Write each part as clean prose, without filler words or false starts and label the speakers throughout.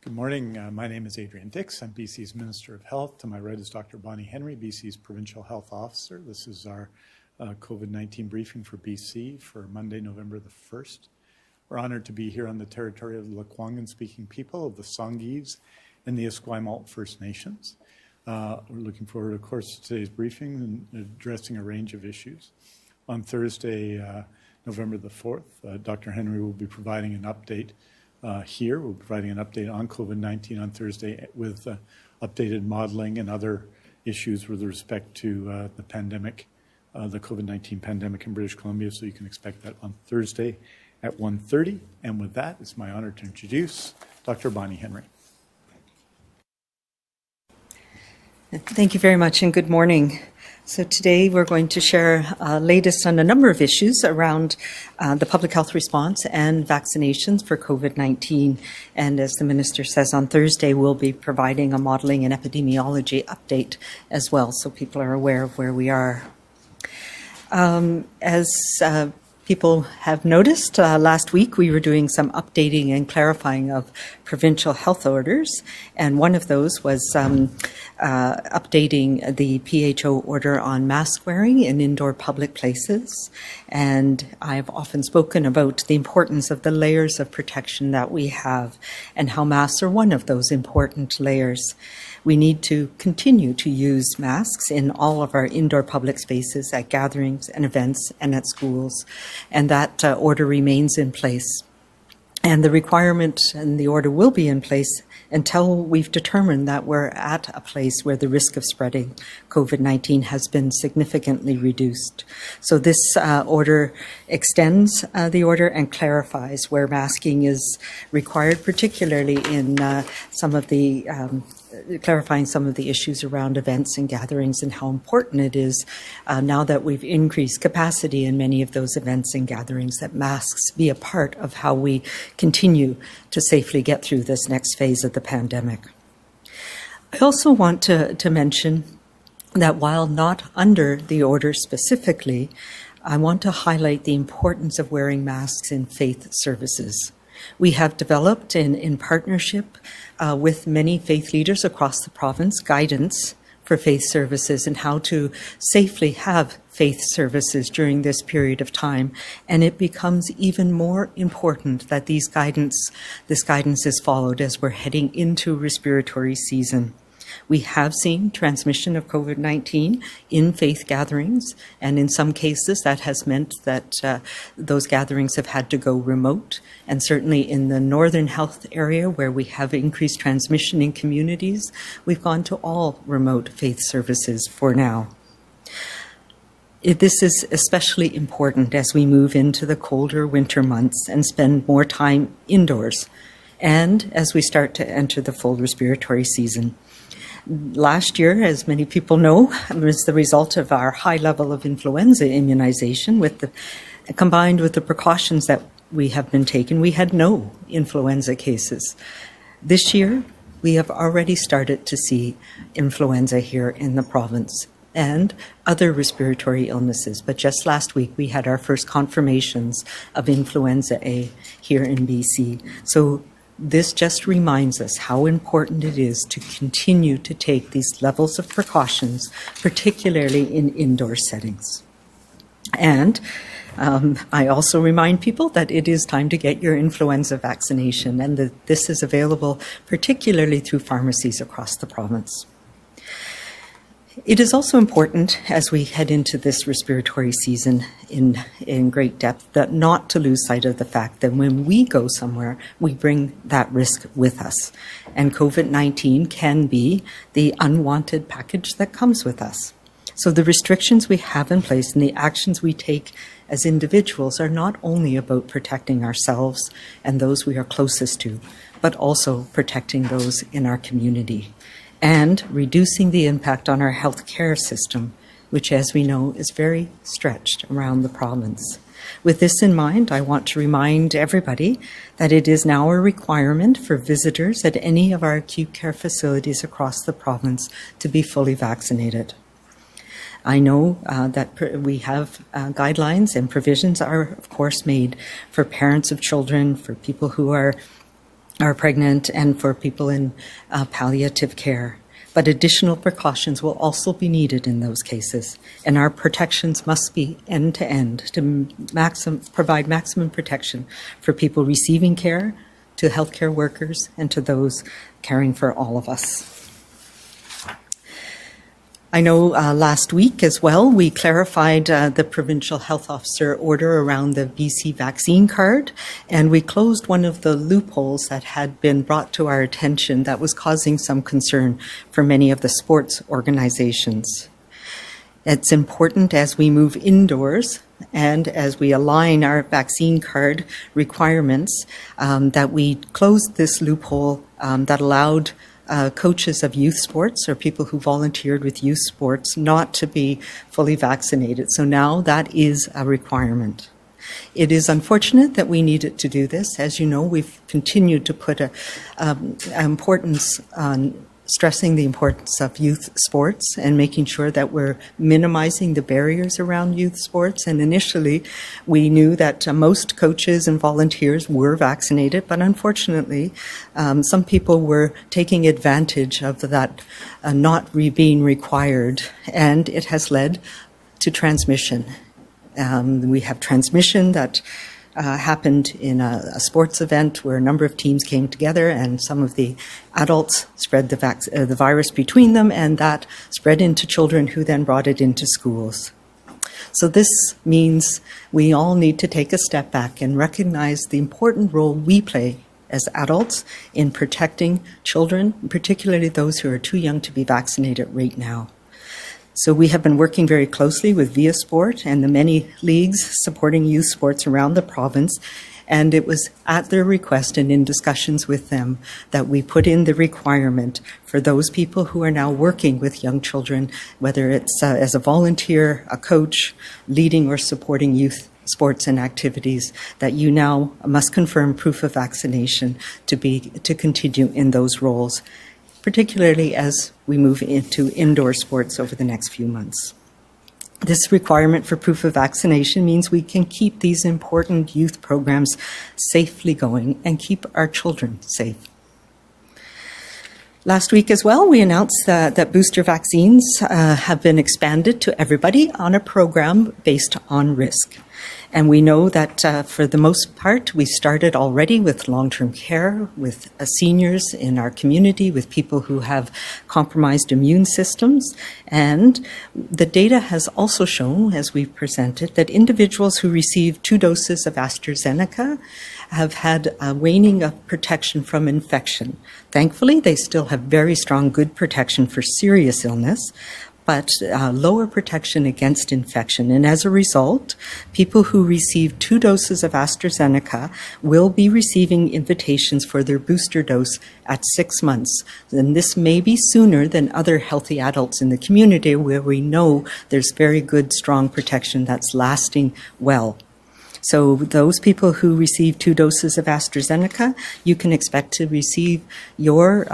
Speaker 1: Good morning. My name is Adrian Dix. I'm BC's Minister of Health. To my right is Dr. Bonnie Henry, BC's Provincial Health Officer. This is our COVID-19 briefing for BC for Monday, November the 1st. We're honored to be here on the territory of the Lekwungen-speaking people of the Songhees and the Esquimalt First Nations. We're looking forward, of course, to today's briefing and addressing a range of issues. On Thursday, November the 4th, Dr. Henry will be providing an update here. We're providing an update on COVID-19 on Thursday with updated modeling and other issues with respect to the pandemic, the COVID-19 pandemic in British Columbia. So you can expect that on Thursday at 1:30. And with that, it's my honor to introduce Dr. Bonnie Henry.
Speaker 2: Thank you very much and good morning. So today we're going to share latest on a number of issues around the public health response and vaccinations for COVID-19. And as the Minister says, on Thursday we'll be providing a modeling and epidemiology update as well, so people are aware of where we are. As people have noticed, last week we were doing some updating and clarifying of provincial health orders, and one of those was updating the PHO order on mask wearing in indoor public places. And I've often spoken about the importance of the layers of protection that we have and how masks are one of those important layers. We need to continue to use masks in all of our indoor public spaces, at gatherings and events and at schools, and that order remains in place. And the requirement and the order will be in place until we've determined that we're at a place where the risk of spreading COVID-19 has been significantly reduced. So this order extends the order and clarifies where masking is required, particularly in some of the clarifying some of the issues around events and gatherings and how important it is now that we've increased capacity in many of those events and gatherings that masks be a part of how we continue to safely get through this next phase of the pandemic. I also want to mention that while not under the order specifically, I want to highlight the importance of wearing masks in faith services. We have developed in partnership with many faith leaders across the province guidance for faith services and how to safely have faith services during this period of time. And it becomes even more important that this guidance is followed as we're heading into respiratory season. We have seen transmission of COVID-19 in faith gatherings, and in some cases that has meant that those gatherings have had to go remote. And certainly in the northern health area where we have increased transmission in communities, we've gone to all remote faith services for now. This is especially important as we move into the colder winter months and spend more time indoors, and as we start to enter the full respiratory season. Last year, as many people know, was the result of our high level of influenza immunization combined with the precautions that we have been taking. We had no influenza cases. This year, we have already started to see influenza here in the province and other respiratory illnesses. But just last week, we had our first confirmations of influenza A here in BC. So this just reminds us how important it is to continue to take these levels of precautions, particularly in indoor settings. And I also remind people that it is time to get your influenza vaccination, and that this is available particularly through pharmacies across the province. It is also important as we head into this respiratory season in great depth that not to lose sight of the fact that when we go somewhere, we bring that risk with us. And COVID-19 can be the unwanted package that comes with us. So the restrictions we have in place and the actions we take as individuals are not only about protecting ourselves and those we are closest to, but also protecting those in our community and reducing the impact on our healthcare system, which, as we know, is very stretched around the province. With this in mind, I want to remind everybody that it is now a requirement for visitors at any of our acute care facilities across the province to be fully vaccinated. I know that we have guidelines and provisions are, of course, made for parents of children, for people who are are pregnant and for people in palliative care. But additional precautions will also be needed in those cases, and our protections must be end-to-end to provide maximum protection for people receiving care, to healthcare workers, and to those caring for all of us. I know last week as well, we clarified the provincial health officer order around the BC vaccine card, and we closed one of the loopholes that had been brought to our attention that was causing some concern for many of the sports organizations. It's important as we move indoors and as we align our vaccine card requirements that we closed this loophole that allowed coaches of youth sports or people who volunteered with youth sports not to be fully vaccinated. So now that is a requirement. It is unfortunate that we needed to do this. As you know, we've continued to put importance on stressing the importance of youth sports and making sure that we're minimizing the barriers around youth sports. And initially, we knew that most coaches and volunteers were vaccinated, but unfortunately, some people were taking advantage of that not being required, and it has led to transmission. We have transmission that happened in a sports event where a number of teams came together and some of the adults spread the virus between them, and that spread into children who then brought it into schools. So this means we all need to take a step back and recognize the important role we play as adults in protecting children, particularly those who are too young to be vaccinated right now. So we have been working very closely with Via Sport and the many leagues supporting youth sports around the province, and it was at their request and in discussions with them that we put in the requirement for those people who are now working with young children, whether it's as a volunteer, a coach, leading or supporting youth sports and activities, that you now must confirm proof of vaccination to continue in those roles, particularly as we move into indoor sports over the next few months. This requirement for proof of vaccination means we can keep these important youth programs safely going and keep our children safe. Last week as well, we announced that booster vaccines have been expanded to everybody on a program based on risk. And we know that for the most part, we started already with long-term care, with seniors in our community, with people who have compromised immune systems. And the data has also shown, as we've presented, that individuals who received 2 doses of AstraZeneca have had a waning of protection from infection. Thankfully, they still have very strong, good protection for serious illness, but lower protection against infection. And as a result, people who receive 2 doses of AstraZeneca will be receiving invitations for their booster dose at 6 months. And this may be sooner than other healthy adults in the community where we know there's very good, strong protection that's lasting well. So those people who receive 2 doses of AstraZeneca, you can expect to receive your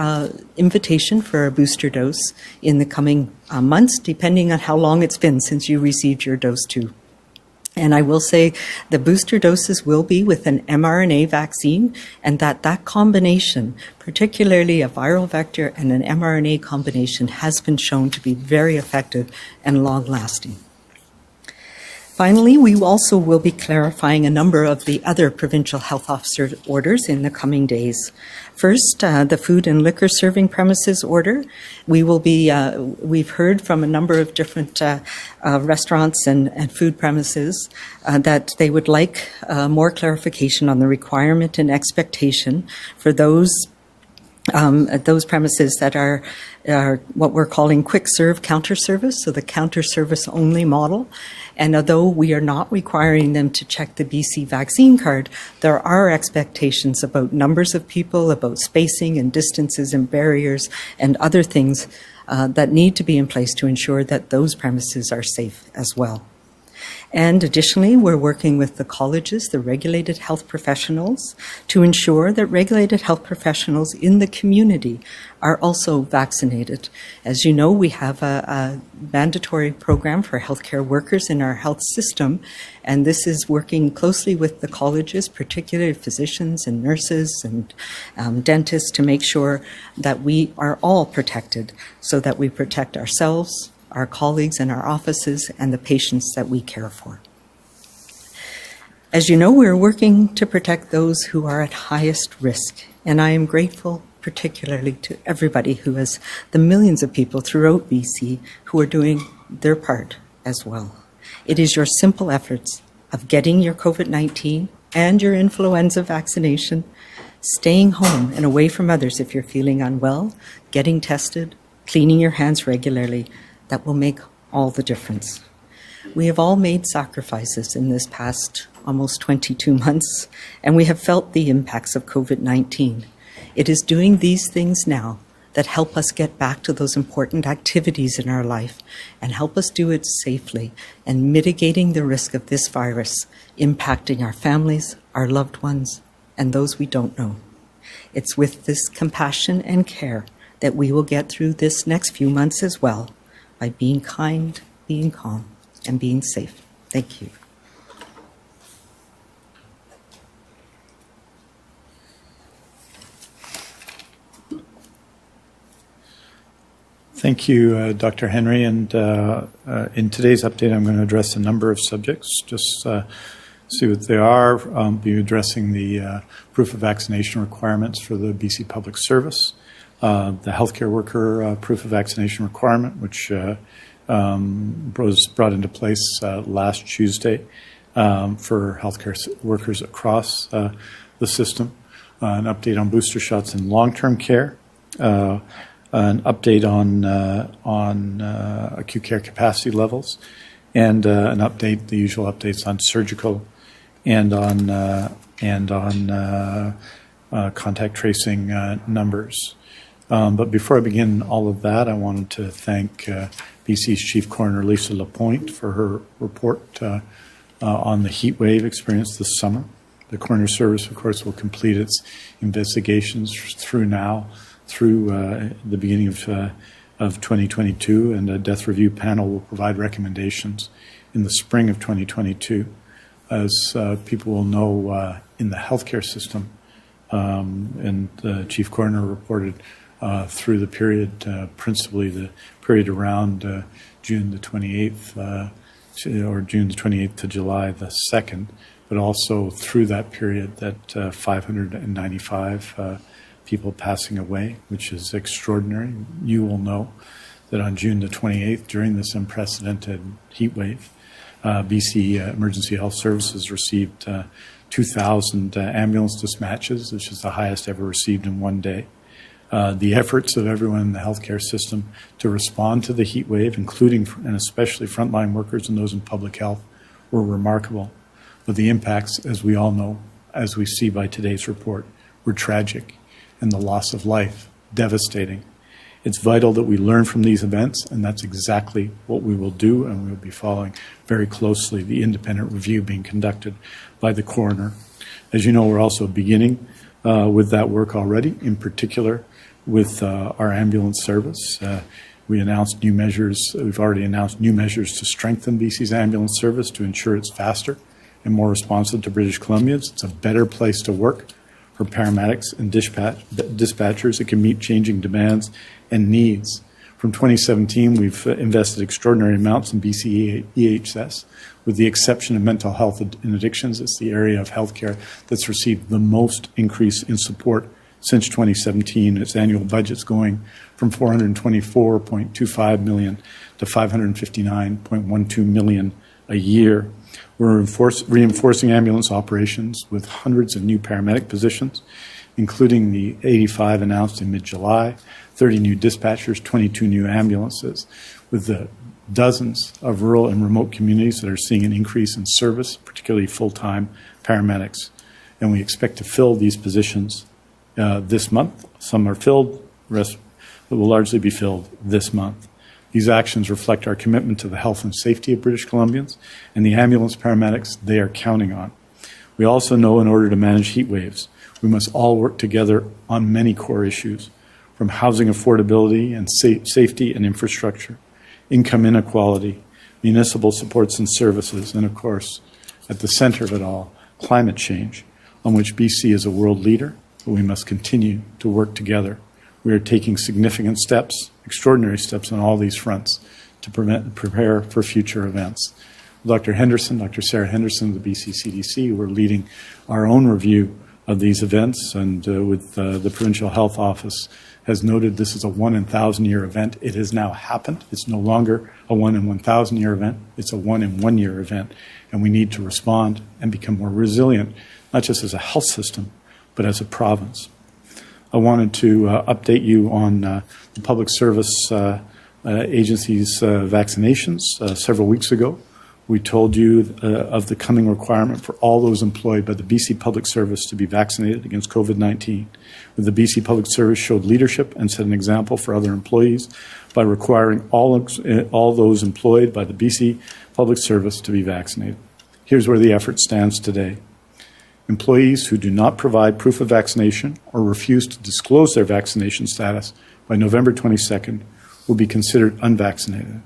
Speaker 2: invitation for a booster dose in the coming months, depending on how long it's been since you received your dose 2. And I will say the booster doses will be with an mRNA vaccine, and that combination, particularly a viral vector and an mRNA combination, has been shown to be very effective and long-lasting. Finally, we also will be clarifying a number of the other provincial health officer orders in the coming days. First, the food and liquor serving premises order. We will be, we've heard from a number of different restaurants and food premises that they would like more clarification on the requirement and expectation for those premises that are what we're calling quick serve counter service, so the counter service only model. And although we are not requiring them to check the BC vaccine card, there are expectations about numbers of people, about spacing and distances and barriers and other things that need to be in place to ensure that those premises are safe as well. And additionally, we're working with the colleges, the regulated health professionals, to ensure that regulated health professionals in the community are also vaccinated. As you know, we have a mandatory program for healthcare workers in our health system, and this is working closely with the colleges, particularly physicians and nurses and dentists, to make sure that we are all protected so that we protect ourselves, our colleagues in our offices, and the patients that we care for. As you know, we're working to protect those who are at highest risk, and I am grateful particularly to everybody who has the millions of people throughout BC who are doing their part as well. It is your simple efforts of getting your COVID-19 and your influenza vaccination, staying home and away from others if you're feeling unwell, getting tested, cleaning your hands regularly, that will make all the difference. We have all made sacrifices in this past almost 22 months, and we have felt the impacts of COVID-19. It is doing these things now that help us get back to those important activities in our life and help us do it safely and mitigating the risk of this virus impacting our families, our loved ones, and those we don't know. It's with this compassion and care that we will get through this next few months as well, by being kind, being calm, and being safe. Thank you.
Speaker 1: Thank you, Dr. Henry. And in today's update, I'm going to address a number of subjects, just see what they are. Be addressing the proof of vaccination requirements for the BC Public Service, the healthcare worker proof of vaccination requirement, which was brought into place last Tuesday for healthcare workers across the system, an update on booster shots in long-term care, an update on acute care capacity levels, and an update, the usual updates on surgical and on contact tracing numbers. But before I begin all of that, I wanted to thank BC's Chief Coroner Lisa Lapointe for her report on the heat wave experienced this summer. The Coroner Service, of course, will complete its investigations through the beginning of 2022, and a death review panel will provide recommendations in the spring of 2022. As people will know, in the healthcare system, and the Chief Coroner reported through the period, principally the period around June the 28th, or June the 28th to July the 2nd, but also through that period that 595 people passing away, which is extraordinary. You will know that on June the 28th, during this unprecedented heat wave, BC Emergency Health Services received 2,000 ambulance dispatches, which is the highest ever received in one day. The efforts of everyone in the healthcare system to respond to the heat wave, including and especially frontline workers and those in public health, were remarkable. But the impacts, as we all know, as we see by today's report, were tragic, and the loss of life devastating. It's vital that we learn from these events, and that's exactly what we will do, and we will be following very closely the independent review being conducted by the coroner. As you know, we're also beginning with that work already, in particular with our ambulance service. We announced new measures. We've already announced new measures to strengthen BC's ambulance service to ensure it's faster and more responsive to British Columbians. It's a better place to work for paramedics and dispatchers that can meet changing demands and needs. From 2017, we've invested extraordinary amounts in BC EHS. With the exception of mental health and addictions, it's the area of healthcare that's received the most increase in support since 2017. Its annual budget's going from $424.25 million to $559.12 million a year. We're reinforcing ambulance operations with hundreds of new paramedic positions, including the 85 announced in mid-July, 30 new dispatchers, 22 new ambulances, with the dozens of rural and remote communities that are seeing an increase in service, particularly full-time paramedics. And we expect to fill these positions this month. Some are filled, the rest will largely be filled this month. These actions reflect our commitment to the health and safety of British Columbians and the ambulance paramedics they are counting on. We also know in order to manage heat waves, we must all work together on many core issues, from housing affordability and safety and infrastructure, income inequality, municipal supports and services, and of course, at the center of it all, climate change, on which BC is a world leader, but we must continue to work together. We are taking significant steps, extraordinary steps on all these fronts to prepare for future events. Dr. Sarah Henderson of the BC CDC, we're leading our own review of these events, and with the Provincial Health Office has noted this is a 1-in-1,000-year event. It has now happened. It's no longer a 1-in-1,000-year event. It's a 1-in-1-year event, and we need to respond and become more resilient, not just as a health system, but as a province. I wanted to update you on the Public Service Agency's vaccinations. Several weeks ago, we told you of the coming requirement for all those employed by the BC Public Service to be vaccinated against COVID-19. The BC Public Service showed leadership and set an example for other employees by requiring all those employed by the BC Public Service to be vaccinated. Here's where the effort stands today. Employees who do not provide proof of vaccination or refuse to disclose their vaccination status by November 22nd will be considered unvaccinated.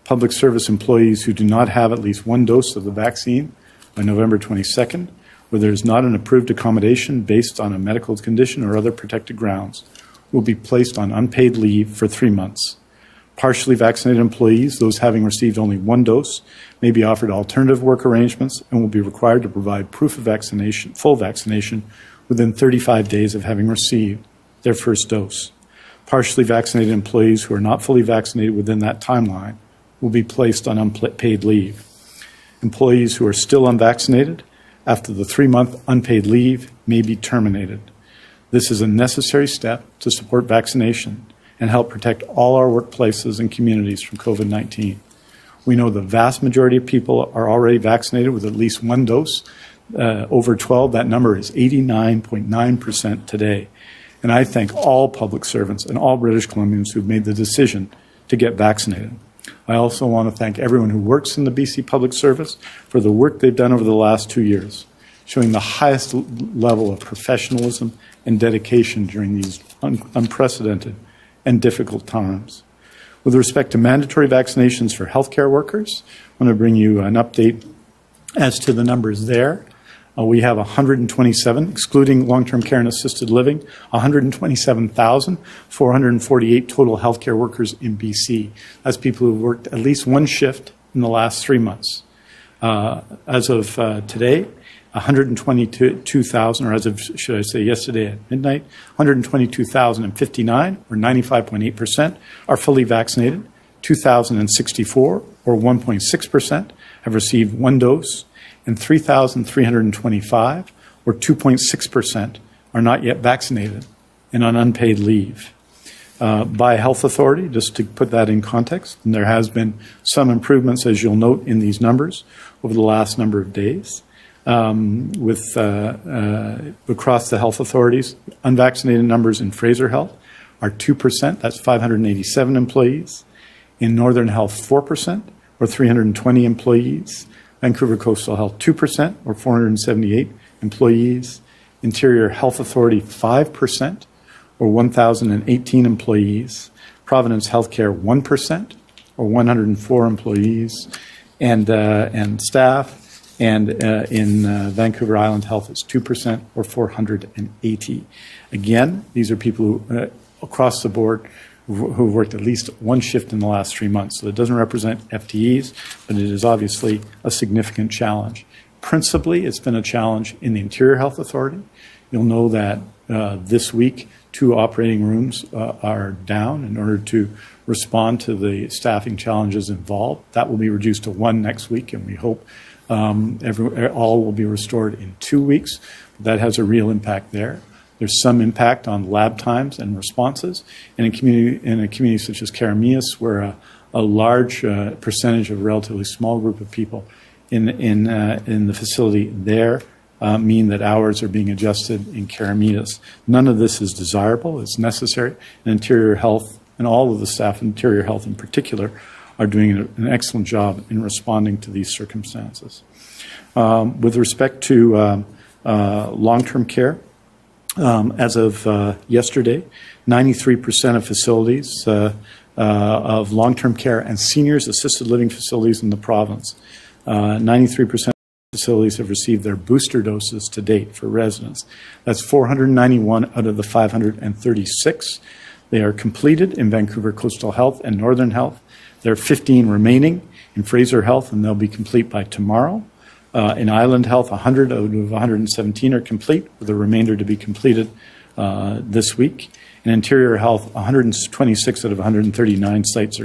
Speaker 1: Public service employees who do not have at least one dose of the vaccine by November 22nd, where there is not an approved accommodation based on a medical condition or other protected grounds, will be placed on unpaid leave for 3 months. Partially vaccinated employees, those having received only one dose, may be offered alternative work arrangements and will be required to provide proof of vaccination, full vaccination, within 35 days of having received their first dose. Partially vaccinated employees who are not fully vaccinated within that timeline will be placed on unpaid leave. Employees who are still unvaccinated after the 3-month unpaid leave may be terminated. This is a necessary step to support vaccination and help protect all our workplaces and communities from COVID-19. We know the vast majority of people are already vaccinated with at least one dose. Over 12, that number is 89.9% today. And I thank all public servants and all British Columbians who've made the decision to get vaccinated. I also want to thank everyone who works in the BC Public Service for the work they've done over the last 2 years, showing the highest level of professionalism and dedication during these unprecedented and difficult times. With respect to mandatory vaccinations for healthcare workers, I want to bring you an update as to the numbers there. We have 127, excluding long-term care and assisted living, 127,448 total healthcare workers in BC. That's people who have worked at least one shift in the last 3 months. As of today, 122,000, or as of, should I say, yesterday at midnight, 122,059, or 95.8%, are fully vaccinated. 2,064, or 1.6%, have received one dose, and 3,325, or 2.6%, are not yet vaccinated and on unpaid leave. By health authority, just to put that in context, and there has been some improvements, as you'll note in these numbers, over the last number of days. Across the health authorities, unvaccinated numbers in Fraser Health are 2%, that's 587 employees. In Northern Health, 4%, or 320 employees. Vancouver Coastal Health, 2%, or 478 employees. Interior Health Authority, 5%, or 1,018 employees. Providence Healthcare, 1%, or 104 employees and staff. And in Vancouver Island Health, it's 2%, or 480. Again, these are people who, across the board who worked at least one shift in the last 3 months. So it doesn't represent FTEs, but it is obviously a significant challenge. Principally, it's been a challenge in the Interior Health Authority. You'll know that this week, 2 operating rooms are down in order to respond to the staffing challenges involved. That will be reduced to 1 next week, and we hope all will be restored in 2 weeks. That has a real impact there. There's some impact on lab times and responses. And in a community such as Karamias, where a large percentage of a relatively small group of people in the facility there mean that hours are being adjusted in Karamias. None of this is desirable. It's necessary. And Interior Health and all of the staff, Interior Health in particular, are doing an excellent job in responding to these circumstances. With respect to long-term care, as of yesterday, 93% of facilities of long-term care and seniors assisted living facilities in the province, 93% of facilities have received their booster doses to date for residents. That's 491 out of the 536. They are completed in Vancouver Coastal Health and Northern Health. There are 15 remaining in Fraser Health, and they'll be complete by tomorrow. In Island Health, 100 out of 117 are complete, with the remainder to be completed this week. In Interior Health, 126 out of 139 sites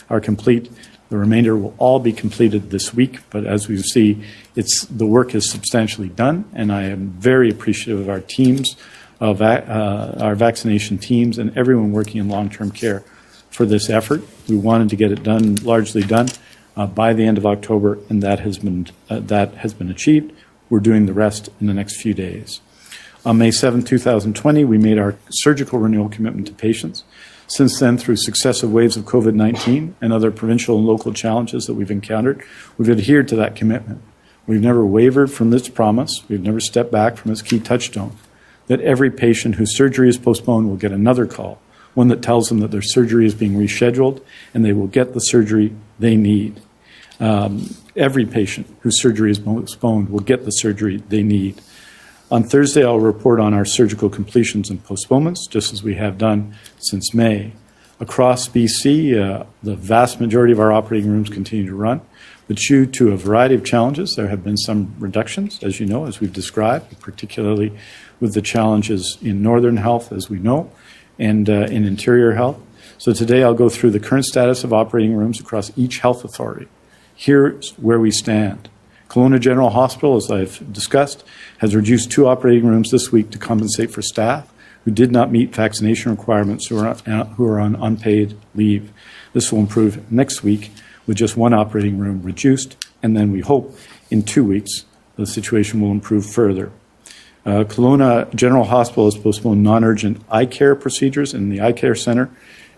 Speaker 1: are complete. The remainder will all be completed this week, but as we see, the work is substantially done, and I am very appreciative of our teams, of our vaccination teams, and everyone working in long-term care for this effort. We wanted to get it done, largely done, by the end of October, and that has been achieved. We're doing the rest in the next few days. On May 7, 2020, we made our surgical renewal commitment to patients. Since then, through successive waves of COVID-19 and other provincial and local challenges that we've encountered, we've adhered to that commitment. We've never wavered from this promise. We've never stepped back from its key touchstone, that every patient whose surgery is postponed will get another call, one that tells them that their surgery is being rescheduled and they will get the surgery they need. Every patient whose surgery is postponed will get the surgery they need. On Thursday, I'll report on our surgical completions and postponements, just as we have done since May. Across BC, the vast majority of our operating rooms continue to run, but due to a variety of challenges, there have been some reductions, as you know, as we've described, particularly with the challenges in Northern Health, as we know, and in Interior Health. So today, I'll go through the current status of operating rooms across each health authority. Here's where we stand. Kelowna General Hospital, as I've discussed, has reduced 2 operating rooms this week to compensate for staff who did not meet vaccination requirements who are on unpaid leave. This will improve next week with just 1 operating room reduced, and then we hope in 2 weeks the situation will improve further. Kelowna General Hospital has postponed non-urgent eye care procedures in the eye care center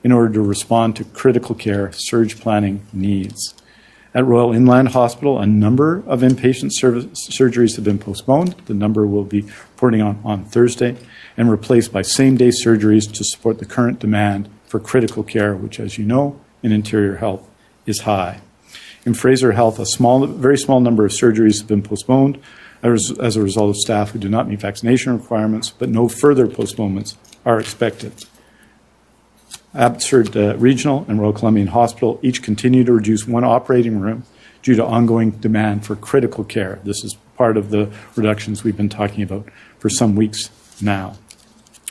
Speaker 1: in order to respond to critical care surge planning needs. At Royal Inland Hospital, a number of inpatient surgeries have been postponed. The number will be reporting on Thursday, and replaced by same-day surgeries to support the current demand for critical care, which, as you know, in Interior Health is high. In Fraser Health, a very small number of surgeries have been postponed as a result of staff who do not meet vaccination requirements, but no further postponements are expected. Abbotsford Regional and Royal Columbian Hospital each continue to reduce 1 operating room due to ongoing demand for critical care. This is part of the reductions we've been talking about for some weeks now.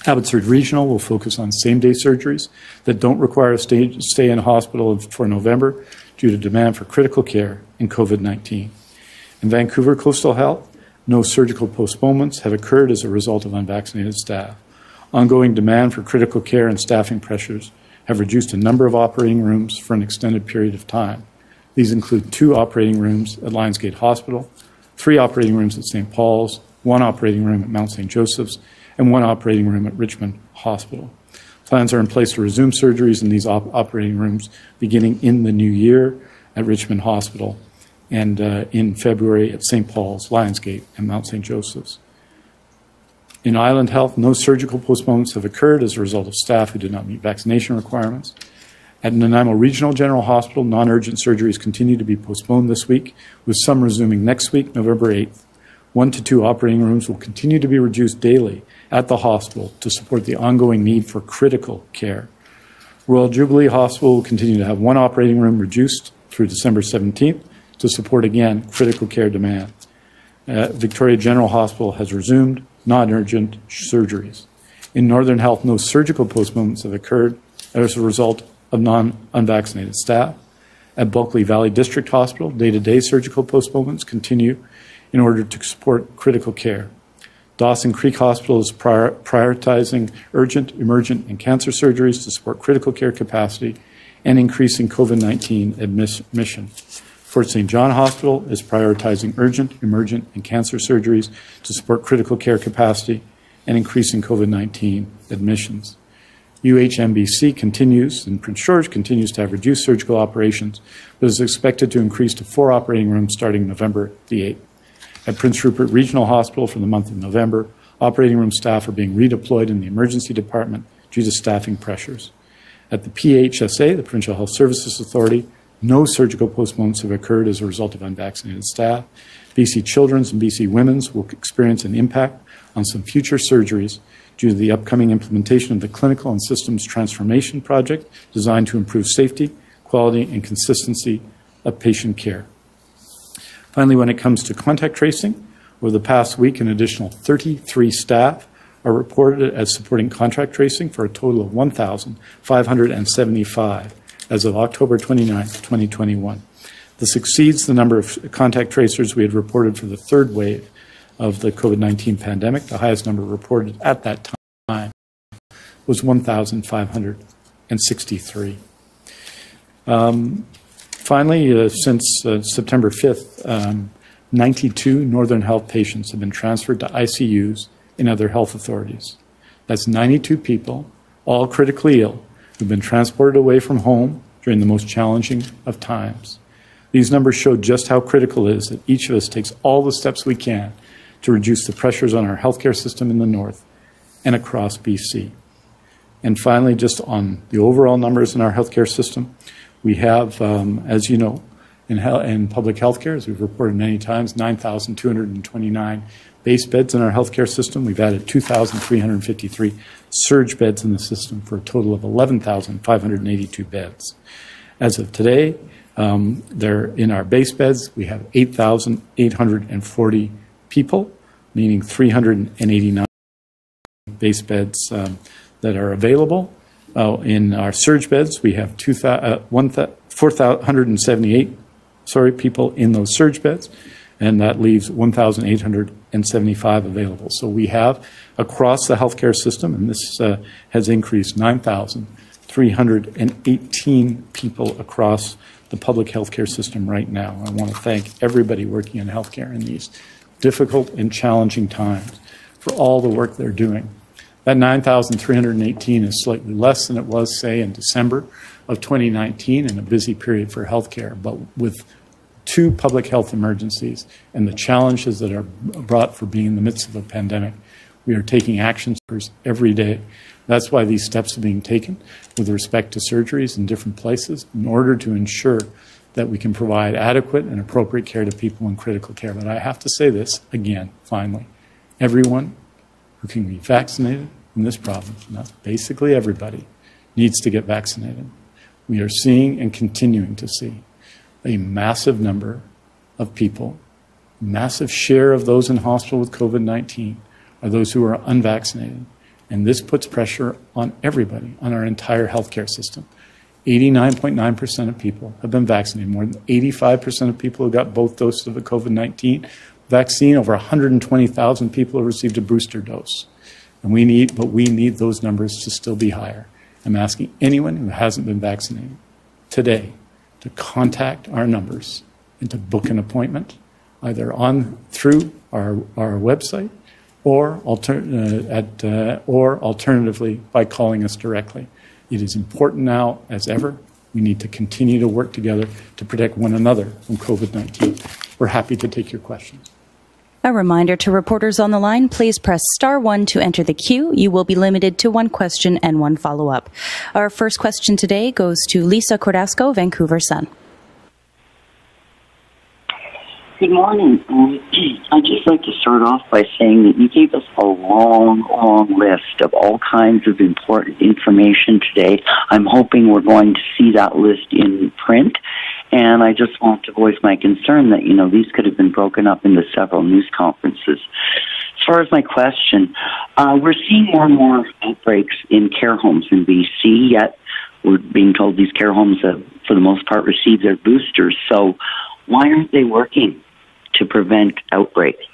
Speaker 1: Abbotsford Regional will focus on same-day surgeries that don't require a stay in hospital for November due to demand for critical care in COVID-19. In Vancouver Coastal Health, no surgical postponements have occurred as a result of unvaccinated staff. Ongoing demand for critical care and staffing pressures have reduced a number of operating rooms for an extended period of time. These include 2 operating rooms at Lionsgate Hospital, 3 operating rooms at St. Paul's, 1 operating room at Mount St. Joseph's, and 1 operating room at Richmond Hospital. Plans are in place to resume surgeries in these operating rooms beginning in the new year at Richmond Hospital and in February at St. Paul's, Lionsgate, and Mount St. Joseph's. In Island Health, no surgical postponements have occurred as a result of staff who did not meet vaccination requirements. At Nanaimo Regional General Hospital, non-urgent surgeries continue to be postponed this week, with some resuming next week, November 8th. 1 to 2 operating rooms will continue to be reduced daily at the hospital to support the ongoing need for critical care. Royal Jubilee Hospital will continue to have 1 operating room reduced through December 17th to support, again, critical care demand. Victoria General Hospital has resumed non-urgent surgeries. In Northern Health, no surgical postponements have occurred as a result of unvaccinated staff. At Bulkley Valley District Hospital, day-to-day surgical postponements continue in order to support critical care. Dawson Creek Hospital is prioritizing urgent, emergent, and cancer surgeries to support critical care capacity and increasing COVID-19 admission. Fort St. John Hospital is prioritizing urgent, emergent, and cancer surgeries to support critical care capacity and increasing COVID-19 admissions. UHMBC continues, and Prince George continues to have reduced surgical operations, but is expected to increase to 4 operating rooms starting November the 8th. At Prince Rupert Regional Hospital for the month of November, operating room staff are being redeployed in the emergency department due to staffing pressures. At the PHSA, the Provincial Health Services Authority, no surgical postponements have occurred as a result of unvaccinated staff. BC Children's and BC Women's will experience an impact on some future surgeries due to the upcoming implementation of the Clinical and Systems Transformation Project designed to improve safety, quality, and consistency of patient care. Finally, when it comes to contact tracing, over the past week, an additional 33 staff are reported as supporting contact tracing for a total of 1,575 as of October 29, 2021. This exceeds the number of contact tracers we had reported for the 3rd wave of the COVID-19 pandemic. The highest number reported at that time was 1,563. Finally, since September 5th, 92 Northern Health patients have been transferred to ICUs in other health authorities. That's 92 people, all critically ill, who've been transported away from home during the most challenging of times. These numbers show just how critical it is that each of us takes all the steps we can to reduce the pressures on our healthcare system in the north and across BC. And finally, just on the overall numbers in our healthcare system, we have, as you know, in public healthcare, as we've reported many times, 9,229 base beds in our healthcare system. We've added 2,353 surge beds in the system for a total of 11,582 beds. As of today, in our base beds, we have 8,840 people, meaning 389 base beds that are available. In our surge beds, we have 478 people in those surge beds, and that leaves 1,875 available. So we have across the healthcare system, and this has increased 9,318 people across the public healthcare system right now. I want to thank everybody working in healthcare in these difficult and challenging times for all the work they're doing. That 9,318 is slightly less than it was, say, in December of 2019 in a busy period for healthcare, but with 2 public health emergencies and the challenges that are brought for being in the midst of a pandemic, we are taking actions every day. That's why these steps are being taken with respect to surgeries in different places in order to ensure that we can provide adequate and appropriate care to people in critical care. But I have to say this again, finally. Everyone who can be vaccinated in this province, and that's basically everybody, needs to get vaccinated. We are seeing and continuing to see a massive number of people, massive share of those in hospital with COVID-19 are those who are unvaccinated. And this puts pressure on everybody, on our entire healthcare system. 89.9% of people have been vaccinated. More than 85% of people have got both doses of the COVID-19 vaccine. Over 120,000 people have received a booster dose. And we need those numbers to still be higher. I'm asking anyone who hasn't been vaccinated today to contact our numbers and to book an appointment, either through our website or alternatively by calling us directly. It is important now as ever. We need to continue to work together to protect one another from COVID-19. We're happy to take your questions.
Speaker 3: A reminder to reporters on the line, please press *1 to enter the queue. You will be limited to 1 question and 1 follow-up. Our first question today goes to Lisa Cordasco, Vancouver Sun.
Speaker 4: Good morning. I'd just like to start off by saying that you gave us a long list of all kinds of important information today. I'm hoping we're going to see that list in print. And I just want to voice my concern that, these could have been broken up into several news conferences. As far as my question, we're seeing more and more outbreaks in care homes in BC, yet we're being told these care homes have, for the most part, received their boosters. So why aren't they working to prevent outbreaks?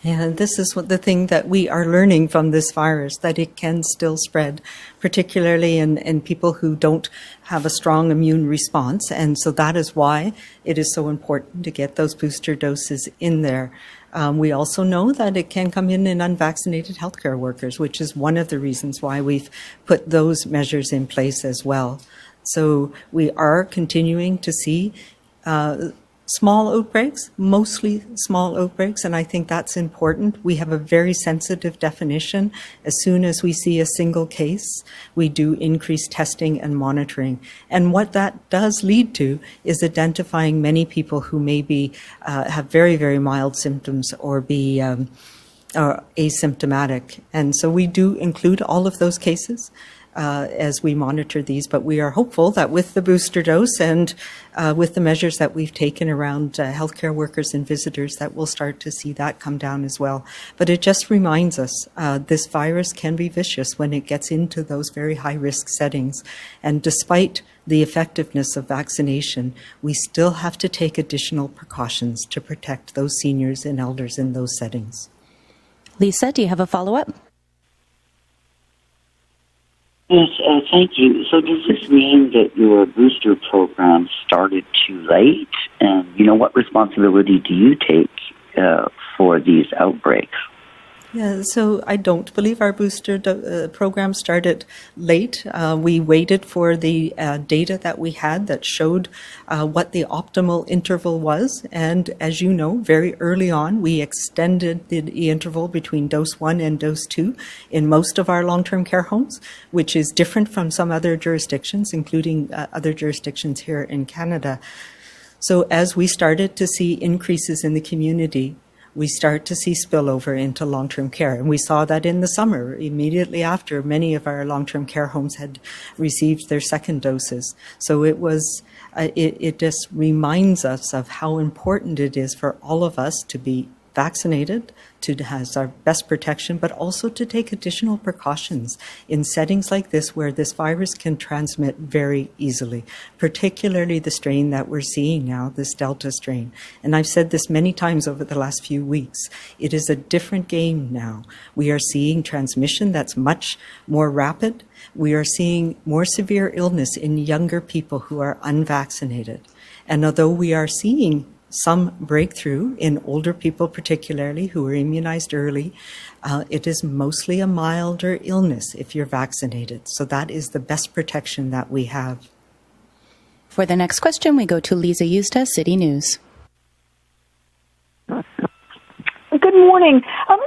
Speaker 2: Yeah, this is the thing that we are learning from this virus, that it can still spread, particularly in people who don't have a strong immune response. And so that is why it is so important to get those booster doses in there. We also know that it can come in unvaccinated healthcare workers, which is one of the reasons why we've put those measures in place as well. So we are continuing to see small outbreaks, mostly small outbreaks, and I think that's important. We have a very sensitive definition. As soon as we see a single case, we do increase testing and monitoring. And what that does lead to is identifying many people who maybe have very, very mild symptoms or be asymptomatic. And so we do include all of those cases as we monitor these, but we are hopeful that with the booster dose and with the measures that we've taken around healthcare workers and visitors, that we'll start to see that come down as well. But it just reminds us this virus can be vicious when it gets into those very high-risk settings. And despite the effectiveness of vaccination, we still have to take additional precautions to protect those seniors and elders in those settings.
Speaker 3: Lisa, do you have a follow-up?
Speaker 4: Yes, thank you. So does this mean that your booster program started too late? And, what responsibility do you take for these outbreaks?
Speaker 2: Yeah, so I don't believe our booster program started late. We waited for the data that we had that showed what the optimal interval was. And as you know, very early on, we extended the interval between dose 1 and dose 2 in most of our long-term care homes, which is different from some other jurisdictions, including other jurisdictions here in Canada. So as we started to see increases in the community, we start to see spillover into long-term care. And we saw that in the summer, immediately after many of our long-term care homes had received their second doses. So it just reminds us of how important it is for all of us to be vaccinated, to have our best protection, but also to take additional precautions in settings like this where this virus can transmit very easily, particularly the strain that we're seeing now, this Delta strain. And I've said this many times over the last few weeks. It is a different game now. We are seeing transmission that's much more rapid. We are seeing more severe illness in younger people who are unvaccinated. And although we are seeing some breakthrough in older people, particularly who are immunized early, it is mostly a milder illness if you're vaccinated. So that is the best protection that we have.
Speaker 3: For the next question, we go to Lisa Yusta, City News.
Speaker 5: Good morning.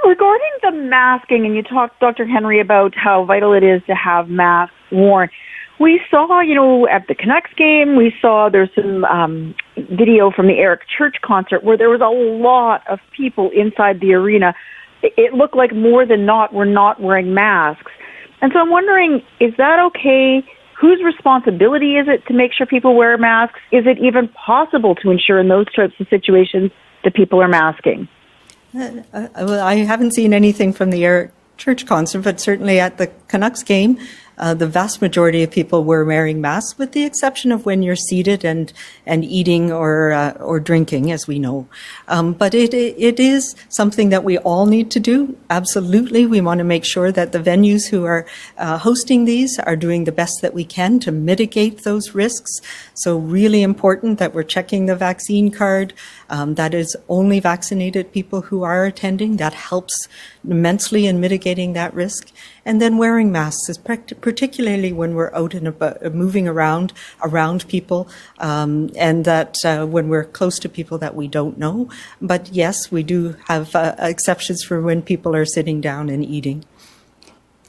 Speaker 5: Regarding the masking, and you talked, Dr. Henry, about how vital it is to have masks worn. We saw, at the Canucks game, we saw there's some video from the Eric Church concert where there was a lot of people inside the arena. It looked like more than not were not wearing masks. And so I'm wondering, is that okay? Whose responsibility is it to make sure people wear masks? Is it even possible to ensure in those types of situations that people are masking?
Speaker 2: Well, I haven't seen anything from the Eric Church concert, but certainly at the Canucks game, the vast majority of people were wearing masks, with the exception of when you're seated and eating or drinking, as we know. But it is something that we all need to do. Absolutely, we want to make sure that the venues who are hosting these are doing the best that we can to mitigate those risks. So really important that we're checking the vaccine card. That is only vaccinated people who are attending. That helps immensely in mitigating that risk. And then wearing masks, is particularly when we're out and about, moving around people, and that when we're close to people that we don't know. But yes, we do have exceptions for when people are sitting down and eating.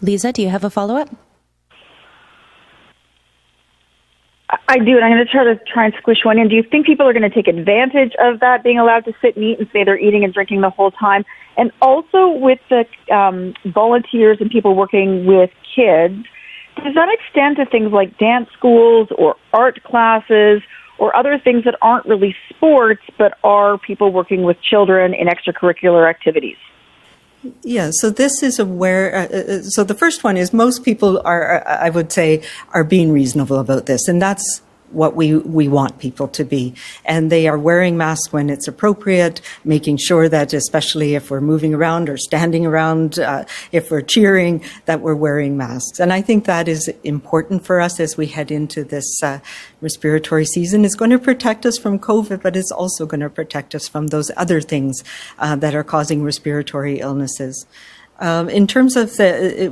Speaker 3: Lisa, do you have a follow-up?
Speaker 5: I do, and I'm going to try and squish one in. Do you think people are going to take advantage of that, being allowed to sit and eat and say they're eating and drinking the whole time? And also with the volunteers and people working with kids, does that extend to things like dance schools or art classes or other things that aren't really sports but are people working with children in extracurricular activities?
Speaker 2: Yeah, so this is so the first one is most people are, I would say, are being reasonable about this. And that's what we want people to be. And they are wearing masks when it's appropriate, making sure that, especially if we're moving around or standing around, if we're cheering, that we're wearing masks. And I think that is important for us as we head into this respiratory season. It's going to protect us from COVID, but it's also going to protect us from those other things that are causing respiratory illnesses. In terms of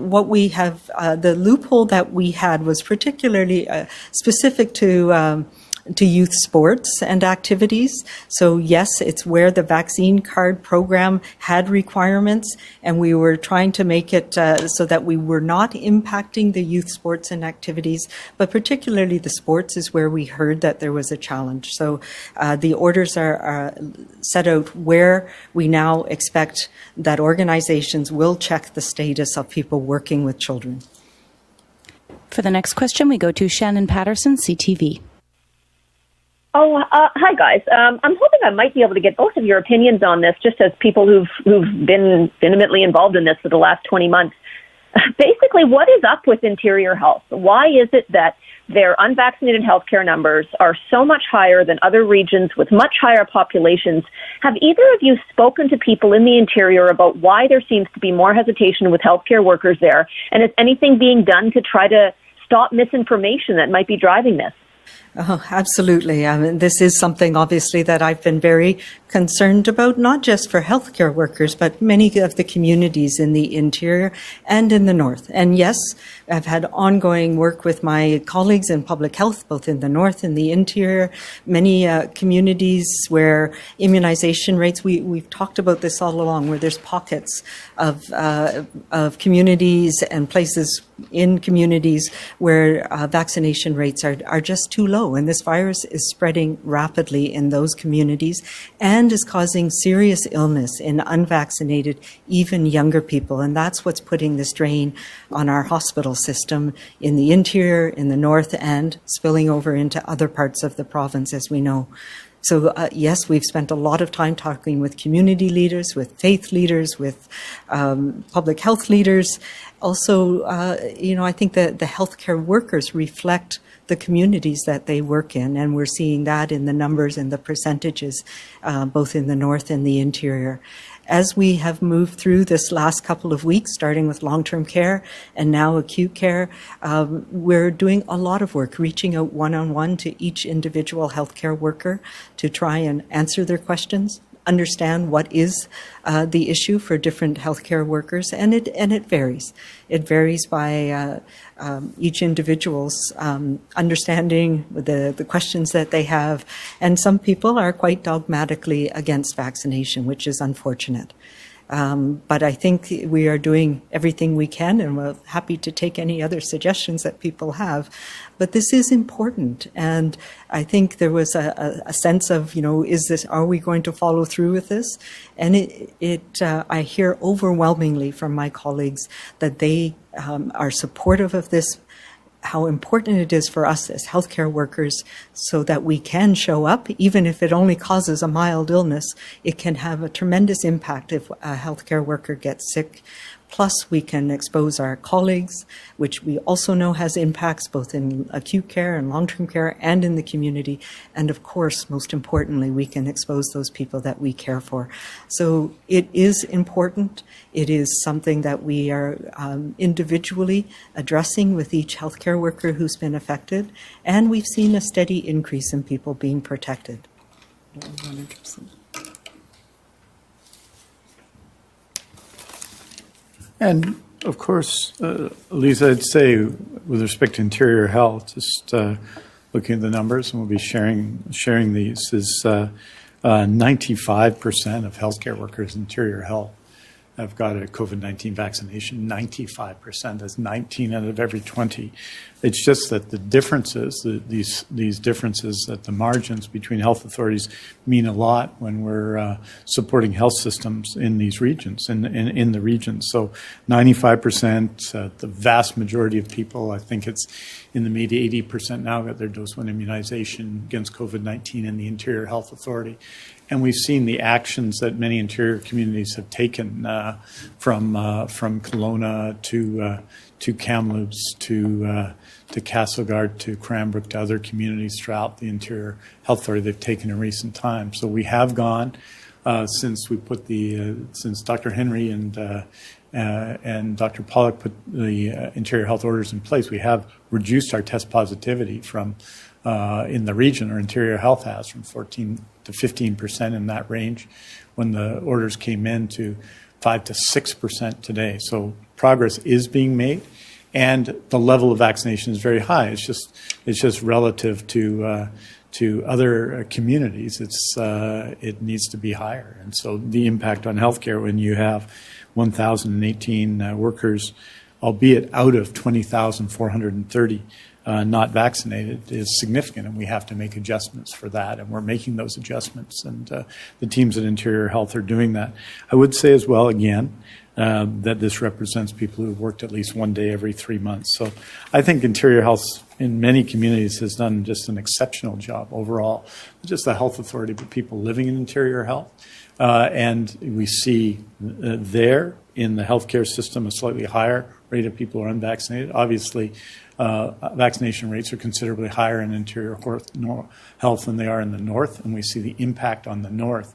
Speaker 2: what we have, the loophole that we had was particularly specific to youth sports and activities. So yes, it's where the vaccine card program had requirements, and we were trying to make it so that we were not impacting the youth sports and activities, but particularly the sports is where we heard that there was a challenge. So the orders are set out where we now expect that organizations will check the status of people working with children.
Speaker 3: For the next question, we go to Shannon Patterson, CTV.
Speaker 6: Oh, hi guys. I'm hoping I might be able to get both of your opinions on this, just as people who've been intimately involved in this for the last 20 months. Basically, what is up with Interior Health? Why is it that their unvaccinated healthcare numbers are so much higher than other regions with much higher populations? Have either of you spoken to people in the Interior about why there seems to be more hesitation with healthcare workers there? And is anything being done to try to stop misinformation that might be driving this?
Speaker 2: Oh, absolutely. I mean, this is something, obviously, that I've been very concerned about, not just for healthcare workers, but many of the communities in the interior and in the north. And yes, I've had ongoing work with my colleagues in public health, both in the north and the interior. Many communities where immunization rates, we've talked about this all along, where there's pockets of communities and places in communities where vaccination rates are just too low. And this virus is spreading rapidly in those communities and is causing serious illness in unvaccinated, even younger people. And that's what's putting the strain on our hospital system in the interior, in the north, and spilling over into other parts of the province, as we know. So, yes, we've spent a lot of time talking with community leaders, with faith leaders, with public health leaders. Also, I think that the healthcare workers reflect the communities that they work in, and we're seeing that in the numbers and the percentages, both in the north and the interior. As we have moved through this last couple of weeks, starting with long-term care and now acute care, we're doing a lot of work, reaching out one-on-one to each individual healthcare worker to try and answer their questions, understand what is the issue for different healthcare workers, and it varies. It varies by each individual's understanding the questions that they have, and some people are quite dogmatically against vaccination, which is unfortunate. But I think we are doing everything we can, and we're happy to take any other suggestions that people have. But this is important, and I think there was a sense of, are we going to follow through with this? And I hear overwhelmingly from my colleagues that they are supportive of this, how important it is for us as healthcare workers so that we can show up, even if it only causes a mild illness. It can have a tremendous impact if a healthcare worker gets sick. Plus, we can expose our colleagues, which we also know has impacts both in acute care and long-term care and in the community. And of course, most importantly, we can expose those people that we care for. So it is important. It is something that we are individually addressing with each healthcare worker who's been affected. And we've seen a steady increase in people being protected.
Speaker 1: And of course, Lisa, I'd say with respect to interior health, just looking at the numbers, and we'll be sharing these, is 95% of healthcare workers in interior health have got a COVID-19 vaccination. 95%. That's 19 out of every 20. It's just that the differences, these differences at the margins between health authorities mean a lot when we're supporting health systems in these regions, in the regions. So 95%, the vast majority of people, I think it's in the mid 80% now got their dose 1 immunization against COVID-19 in the Interior Health Authority. and we've seen the actions that many interior communities have taken from Kelowna to Kamloops to Castlegar to Cranbrook to other communities throughout the Interior Health Authority they've taken in recent times. So we have gone since Dr. Henry and Dr. Pollock put the Interior Health Orders in place. We have reduced our test positivity from in the region, or Interior Health has, from 14 to 15% in that range when the orders came in, to 5 to 6% today. So progress is being made, and the level of vaccination is very high. It's just relative to other communities. It needs to be higher, and so the impact on healthcare when you have 1,018 workers, albeit out of 20,430 not vaccinated, is significant, and we have to make adjustments for that, and we're making those adjustments, and the teams at Interior Health are doing that. I would say as well, again, that this represents people who have worked at least one day every 3 months. So I think Interior Health in many communities has done just an exceptional job overall, not just the health authority, but people living in Interior Health. And we see there in the healthcare system a slightly higher rate of people who are unvaccinated. Obviously, vaccination rates are considerably higher in Interior Health than they are in the North, and we see the impact on the North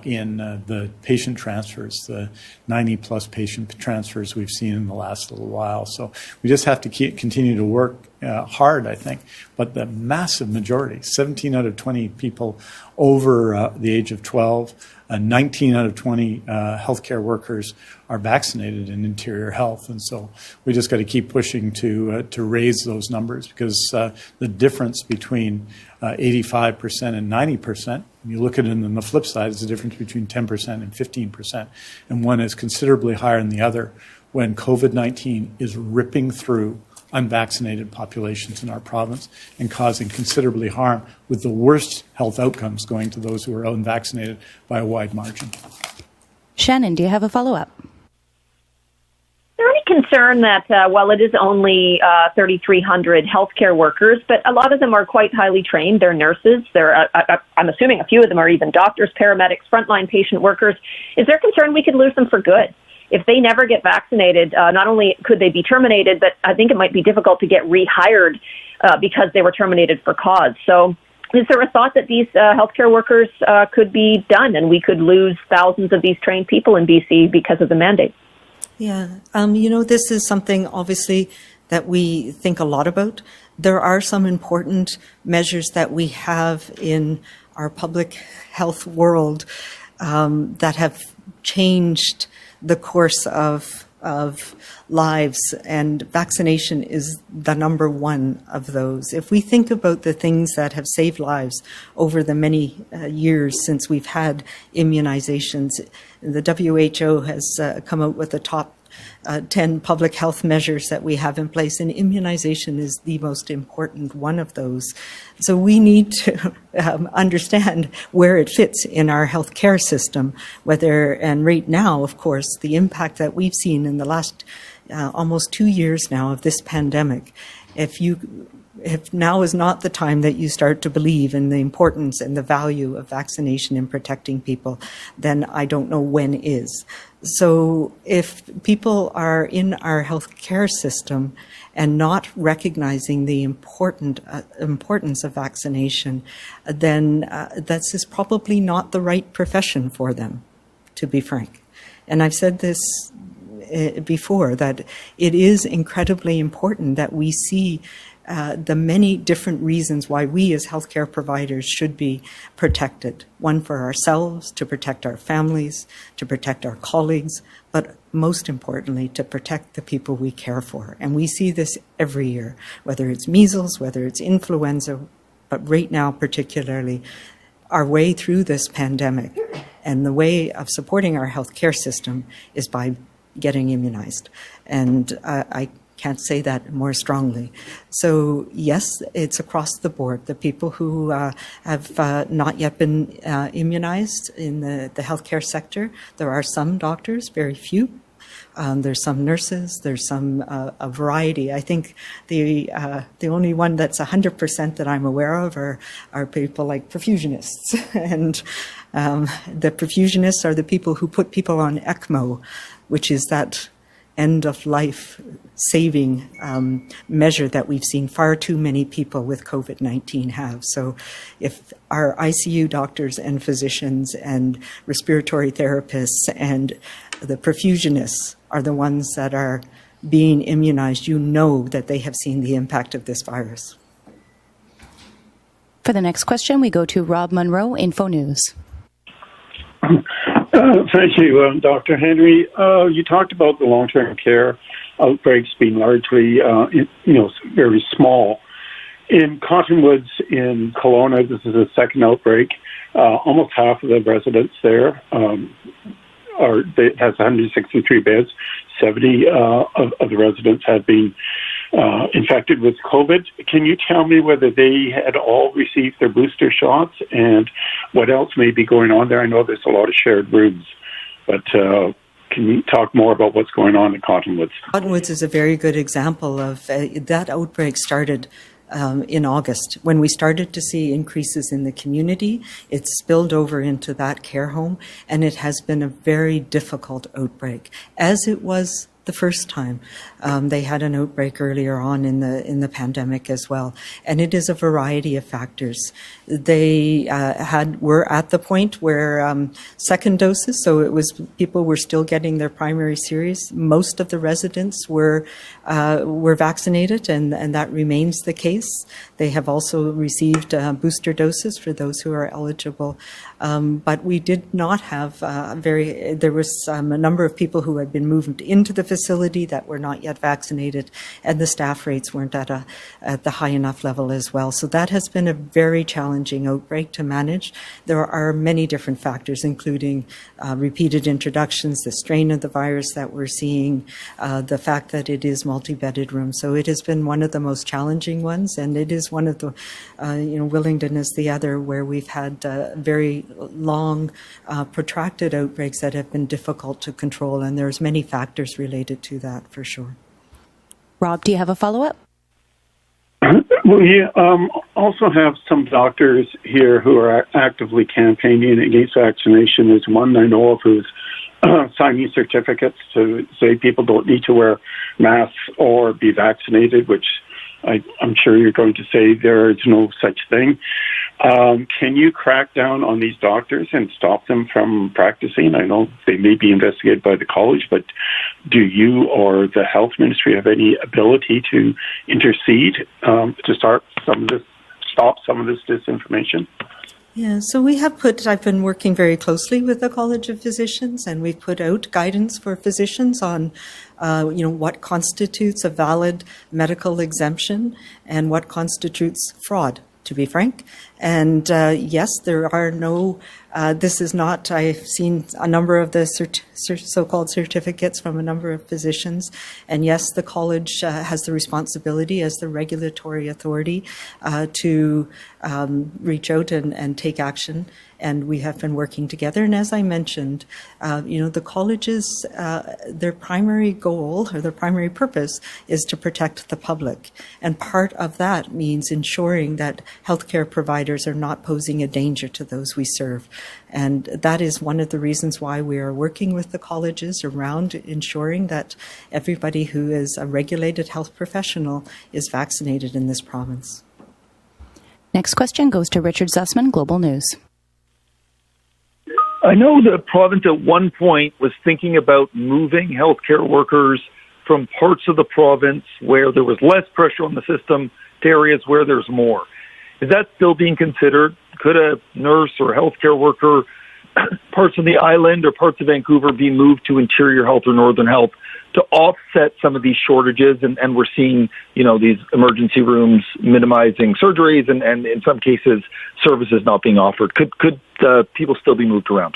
Speaker 1: in the patient transfers, the 90-plus patient transfers we've seen in the last little while. So we just have to continue to work hard, I think. But the massive majority, 17 out of 20 people over the age of 12, 19 out of 20 healthcare workers are vaccinated in Interior Health, and so we just got to keep pushing to raise those numbers, because the difference between 85% and 90%, when you look at it on the flip side, is the difference between 10% and 15%, and one is considerably higher than the other when COVID-19 is ripping through unvaccinated populations in our province and causing considerably harm, with the worst health outcomes going to those who are unvaccinated by a wide margin.
Speaker 3: Shannon, do you have a follow-up?
Speaker 6: Is there any concern that while it is only 3,300 healthcare workers, but a lot of them are quite highly trained, they're nurses, I'm assuming a few of them are even doctors, paramedics, frontline patient workers, is there concern we could lose them for good? If they never get vaccinated, not only could they be terminated, but I think it might be difficult to get rehired because they were terminated for cause. So is there a thought that these healthcare workers could be done, and we could lose thousands of these trained people in BC because of the mandate?
Speaker 2: Yeah, this is something obviously that we think a lot about. There are some important measures that we have in our public health world that have changed the course of lives, and vaccination is the number one of those. If we think about the things that have saved lives over the many years since we've had immunizations, the WHO has come out with the top 10 public health measures that we have in place, and immunization is the most important one of those. So we need to understand where it fits in our healthcare system, and right now, of course, the impact that we've seen in the last almost 2 years now of this pandemic. If now is not the time that you start to believe in the importance and the value of vaccination in protecting people, then I don't know when is. So if people are in our healthcare system and not recognizing the importance of vaccination, then this is probably not the right profession for them, to be frank. And I've said this before, that it is incredibly important that we see the many different reasons why we as healthcare providers should be protected. One, for ourselves, to protect our families, to protect our colleagues, but most importantly, to protect the people we care for. And we see this every year, whether it's measles, whether it's influenza, but right now particularly, our way through this pandemic and the way of supporting our healthcare system is by getting immunized. And I can't say that more strongly. So yes, it's across the board. The people who have not yet been immunized in the healthcare sector, there are some doctors, very few, There's some nurses, there's some a variety. I think the only one that's 100% that I'm aware of are people like perfusionists, and the perfusionists are the people who put people on ECMO, which is that end-of-life saving measure that we've seen far too many people with COVID-19 have. So if our ICU doctors and physicians and respiratory therapists and the perfusionists are the ones that are being immunized, you know that they have seen the impact of this virus.
Speaker 3: For the next question, we go to Rob Monroe, Info News.
Speaker 7: Thank you, Dr. Henry. You talked about the long-term care outbreaks being largely, very small. In Cottonwoods in Kelowna, this is a second outbreak. Almost half of the residents there it has 163 beds. 70 of the residents had been infected with COVID. Can you tell me whether they had all received their booster shots and what else may be going on there? I know there's a lot of shared rooms, but can you talk more about what's going on in Cottonwoods?
Speaker 2: Cottonwoods is a very good example of that outbreak started in August. When we started to see increases in the community, it spilled over into that care home, and it has been a very difficult outbreak, as it was the first time. They had an outbreak earlier on in the pandemic as well, and it is a variety of factors. They were at the point where second doses, so it was people were still getting their primary series. Most of the residents were vaccinated, and that remains the case. They have also received booster doses for those who are eligible, but we did not have there was a number of people who had been moved into the facility that were not yet vaccinated, and the staff rates weren't at the high enough level as well. So that has been a very challenging outbreak to manage. There are many different factors, including repeated introductions, the strain of the virus that we're seeing, the fact that it is multi-bedded rooms. So it has been one of the most challenging ones, and it is one of the, Willingdon is the other, where we've had very long, protracted outbreaks that have been difficult to control, and there's many factors related to that for sure.
Speaker 3: Rob, do you have a follow-up?
Speaker 7: We also have some doctors here who are actively campaigning against vaccination. There's one I know of who's signing certificates to say people don't need to wear masks or be vaccinated, which I'm sure you're going to say there is no such thing. Can you crack down on these doctors and stop them from practicing? I know they may be investigated by the college, but do you or the health ministry have any ability to intercede to stop some of this disinformation?
Speaker 2: Yeah, so I've been working very closely with the College of Physicians, and we've put out guidance for physicians on, what constitutes a valid medical exemption and what constitutes fraud, to be frank. And yes, there are no, this is not, I've seen a number of the so-called certificates from a number of physicians. And yes, the college has the responsibility as the regulatory authority to reach out and take action. And we have been working together. And as I mentioned, the colleges, their primary goal or their primary purpose is to protect the public. And part of that means ensuring that healthcare providers are not posing a danger to those we serve. And that is one of the reasons why we are working with the colleges around ensuring that everybody who is a regulated health professional is vaccinated in this province.
Speaker 3: Next question goes to Richard Zussman, Global News.
Speaker 8: I know the province at one point was thinking about moving healthcare workers from parts of the province where there was less pressure on the system to areas where there's more. Is that still being considered? Could a nurse or healthcare worker, parts of the island or parts of Vancouver, be moved to Interior Health or Northern Health to offset some of these shortages? And we're seeing, these emergency rooms minimizing surgeries and in some cases, services not being offered. Could people still be moved around?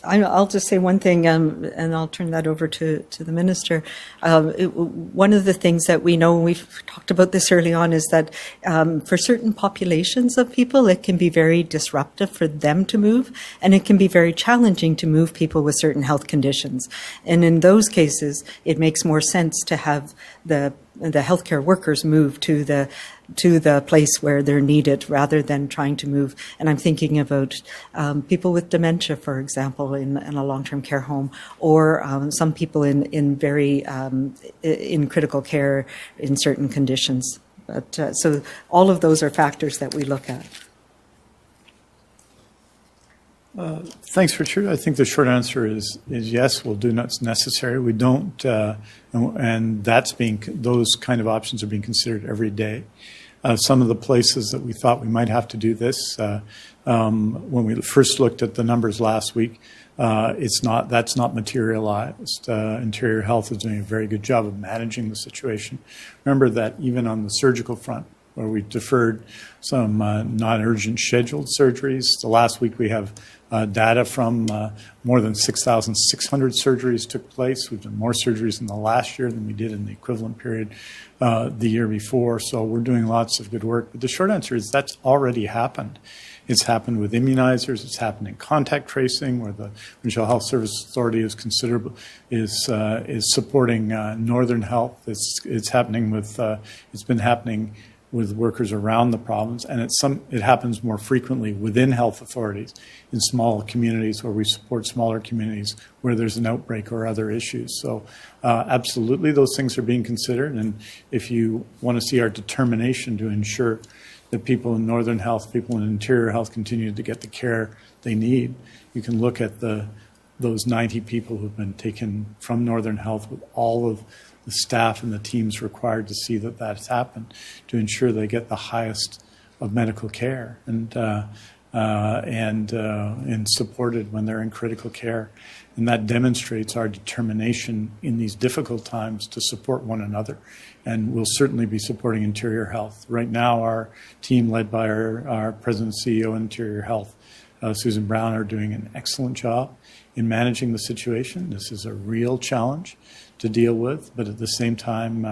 Speaker 2: I'll just say one thing, and I'll turn that over to the minister. One of the things that we know, and we've talked about this early on, is that for certain populations of people, it can be very disruptive for them to move, and it can be very challenging to move people with certain health conditions. And in those cases, it makes more sense to have the healthcare workers move to the place where they're needed rather than trying to move. And I'm thinking about people with dementia, for example, in a long-term care home, or some people in very in critical care in certain conditions. But so all of those are factors that we look at.
Speaker 1: Thanks, Richard. I think the short answer is yes, we'll do what's necessary. We don't, and those kind of options are being considered every day. Some of the places that we thought we might have to do this, when we first looked at the numbers last week, that's not materialized. Interior Health is doing a very good job of managing the situation. Remember that even on the surgical front, where we deferred some non-urgent scheduled surgeries. The last week we have data from more than 6,600 surgeries took place. We've done more surgeries in the last year than we did in the equivalent period the year before. So we're doing lots of good work. But the short answer is that's already happened. It's happened with immunizers. It's happened in contact tracing, where the Provincial Health Service Authority is supporting Northern Health. It's happening with it's been happening with workers around the province, and it happens more frequently within health authorities in small communities where we support smaller communities where there's an outbreak or other issues. So absolutely those things are being considered, and if you want to see our determination to ensure that people in Northern Health, people in Interior Health continue to get the care they need, you can look at those 90 people who've been taken from Northern Health with all of the staff and the teams required to see that that's happened, to ensure they get the highest of medical care and supported when they're in critical care. And that demonstrates our determination in these difficult times to support one another. And we'll certainly be supporting Interior Health. Right now, our team led by our President and CEO of Interior Health, Susan Brown, are doing an excellent job in managing the situation. This is a real challenge to deal with, but at the same time,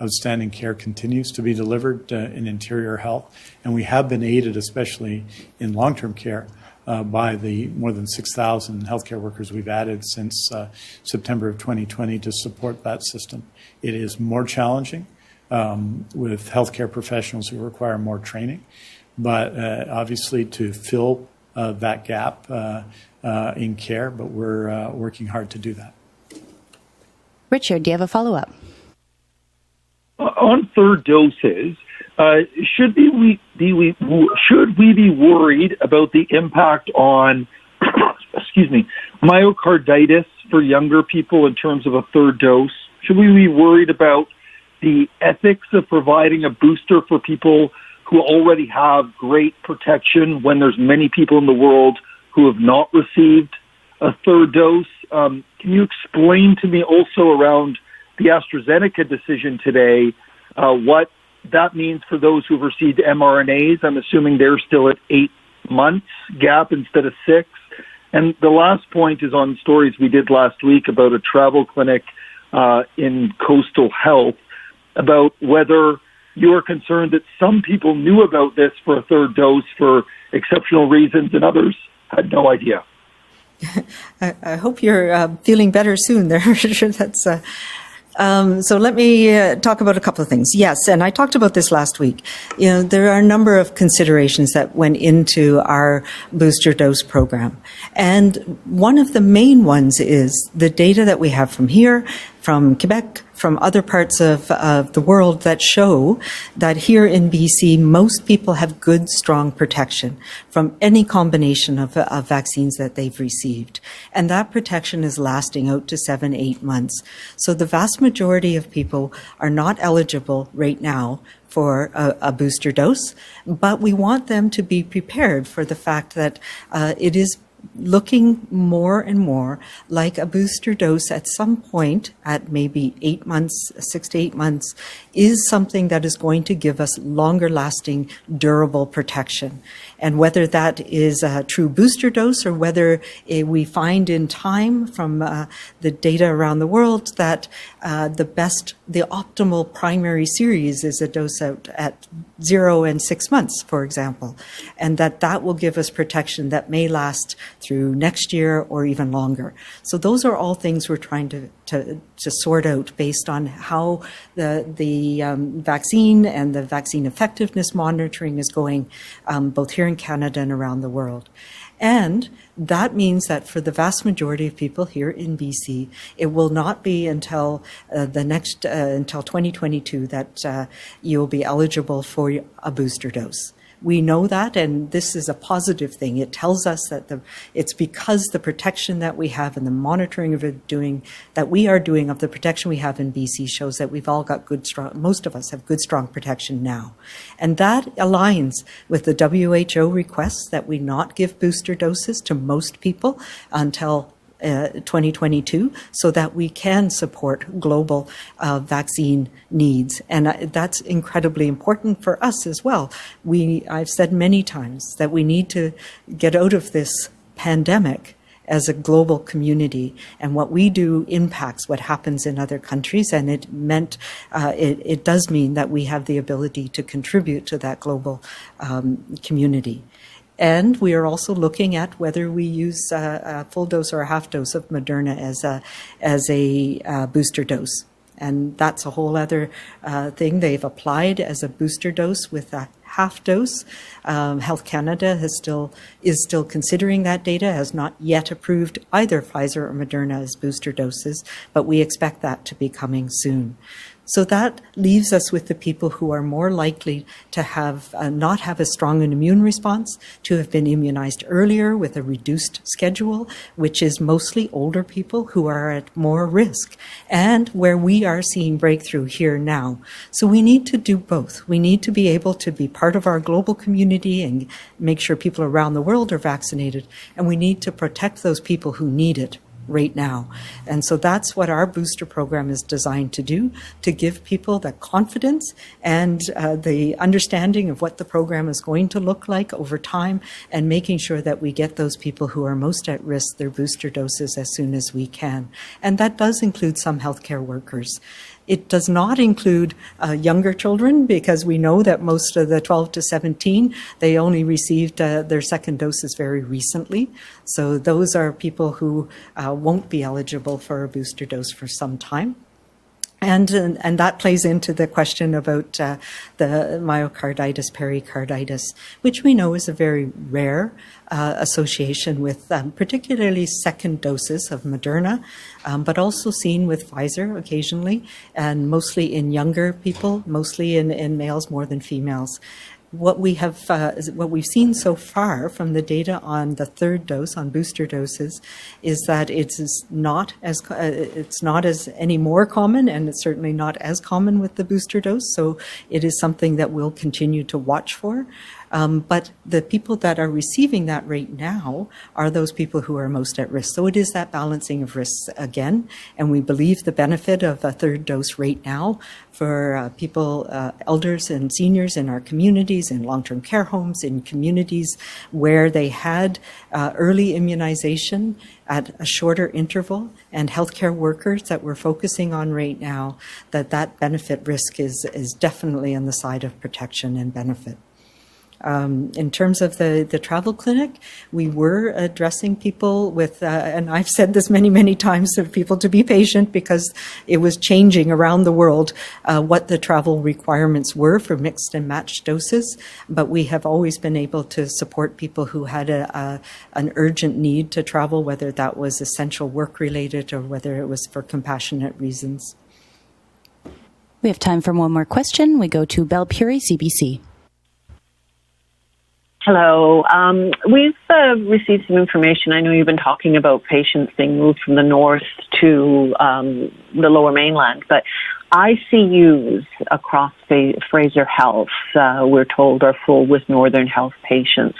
Speaker 1: outstanding care continues to be delivered in Interior Health, and we have been aided, especially in long-term care, by the more than 6,000 healthcare workers we've added since September of 2020 to support that system. It is more challenging with healthcare professionals who require more training, but obviously to fill that gap in care, but we're working hard to do that.
Speaker 3: Richard, do you have a follow-up?
Speaker 8: On third doses, should we be worried about the impact on, myocarditis for younger people in terms of a third dose? Should we be worried about the ethics of providing a booster for people who already have great protection when there's many people in the world who have not received a third dose? Can you explain to me also around the AstraZeneca decision today, what that means for those who've received mRNAs? I'm assuming they're still at 8 months gap instead of 6. And the last point is on stories we did last week about a travel clinic in Coastal Health, about whether you're concerned that some people knew about this for a third dose for exceptional reasons and others had no idea.
Speaker 2: I hope you're feeling better soon there, Richard. That's so let me talk about a couple of things. Yes, and I talked about this last week. You know, there are a number of considerations that went into our booster dose program. And one of the main ones is the data that we have from here, from Quebec, from other parts of the world that show that here in BC, most people have good, strong protection from any combination of vaccines that they've received. And that protection is lasting out to 7-8 months. So the vast majority of people are not eligible right now for a booster dose, but we want them to be prepared for the fact that it is looking more and more like a booster dose at some point at maybe 8 months, 6 to 8 months, is something that is going to give us longer lasting, durable protection. And whether that is a true booster dose or whether we find in time from the data around the world that the optimal primary series is a dose out at 0 and 6 months, for example, and that will give us protection that may last through next year or even longer. So those are all things we're trying to sort out based on how the vaccine and the vaccine effectiveness monitoring is going, both here in Canada and around the world. And that means that for the vast majority of people here in BC, it will not be until until 2022 that you'll be eligible for a booster dose. We know that, and this is a positive thing. It tells us that it's because the protection that we have and the monitoring of we are doing of the protection we have in BC shows that we've all got most of us have good, strong protection now. And that aligns with the WHO requests that we not give booster doses to most people until 2022, so that we can support global vaccine needs. And that's incredibly important for us as well. I've said many times that we need to get out of this pandemic as a global community, and what we do impacts what happens in other countries, and it does mean that we have the ability to contribute to that global community. And we are also looking at whether we use a full dose or a half dose of Moderna as a booster dose. And that's a whole other thing. They've applied as a booster dose with a half dose. Health Canada is still considering that data, has not yet approved either Pfizer or Moderna as booster doses, but we expect that to be coming soon. So that leaves us with the people who are more likely to have not have as strong an immune response, to have been immunized earlier with a reduced schedule, which is mostly older people who are at more risk, and where we are seeing breakthrough here now. So we need to do both. We need to be able to be part of our global community and make sure people around the world are vaccinated, and we need to protect those people who need it right now. And so that's what our booster program is designed to do, to give people the confidence and the understanding of what the program is going to look like over time, and making sure that we get those people who are most at risk their booster doses as soon as we can. And that does include some healthcare workers. It does not include younger children, because we know that most of the 12 to 17, they only received their second doses very recently. So those are people who won't be eligible for a booster dose for some time. And that plays into the question about the myocarditis, pericarditis, which we know is a very rare association with particularly second doses of Moderna, but also seen with Pfizer occasionally, and mostly in younger people, mostly in males more than females. What we've seen so far from the data on the third dose, on booster doses, is that it's not as any more common, and it's certainly not as common with the booster dose. So it is something that we'll continue to watch for. But the people that are receiving that right now are those people who are most at risk. So it is that balancing of risks again, and we believe the benefit of a third dose right now for people, elders and seniors in our communities, in long-term care homes, in communities where they had early immunization at a shorter interval, and healthcare workers that we're focusing on right now, that benefit risk is definitely on the side of protection and benefit. In terms of the travel clinic, we were addressing people with, and I've said this many, many times, for people to be patient, because it was changing around the world what the travel requirements were for mixed and matched doses. But we have always been able to support people who had an urgent need to travel, whether that was essential work related or whether it was for compassionate reasons.
Speaker 3: We have time for one more question. We go to Belle Puri, CBC.
Speaker 9: Hello. We've received some information. I know you've been talking about patients being moved from the north to the lower mainland, but ICUs across Fraser Health, we're told, are full with Northern Health patients.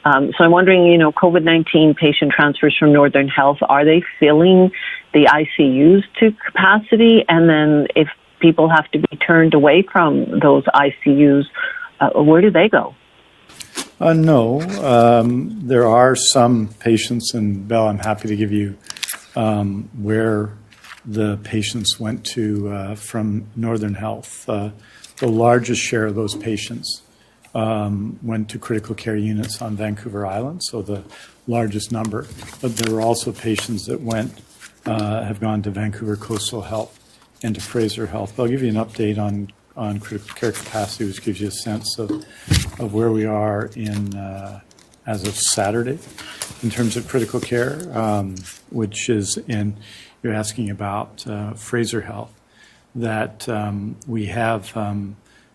Speaker 9: So I'm wondering, COVID-19 patient transfers from Northern Health, are they filling the ICUs to capacity? And then if people have to be turned away from those ICUs, where do they go?
Speaker 1: No. There are some patients, and Belle, I'm happy to give you where the patients went to from Northern Health. The largest share of those patients went to critical care units on Vancouver Island, so the largest number. But there were also patients that have gone to Vancouver Coastal Health and to Fraser Health. But I'll give you an update on critical care capacity, which gives you a sense of where we are as of Saturday in terms of critical care, which is you're asking about Fraser Health, that we have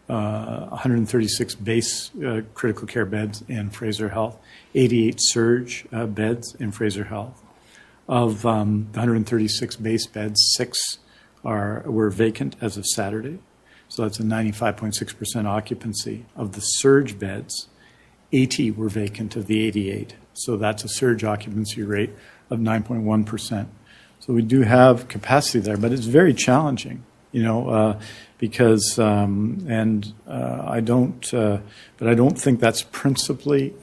Speaker 1: 136 base critical care beds in Fraser Health, 88 surge beds in Fraser Health. Of the 136 base beds, 6 were vacant as of Saturday. So that's a 95.6% occupancy. Of the surge beds, 80 were vacant of the 88. So that's a surge occupancy rate of 9.1%. So we do have capacity there, but it's very challenging, because I don't think that's principally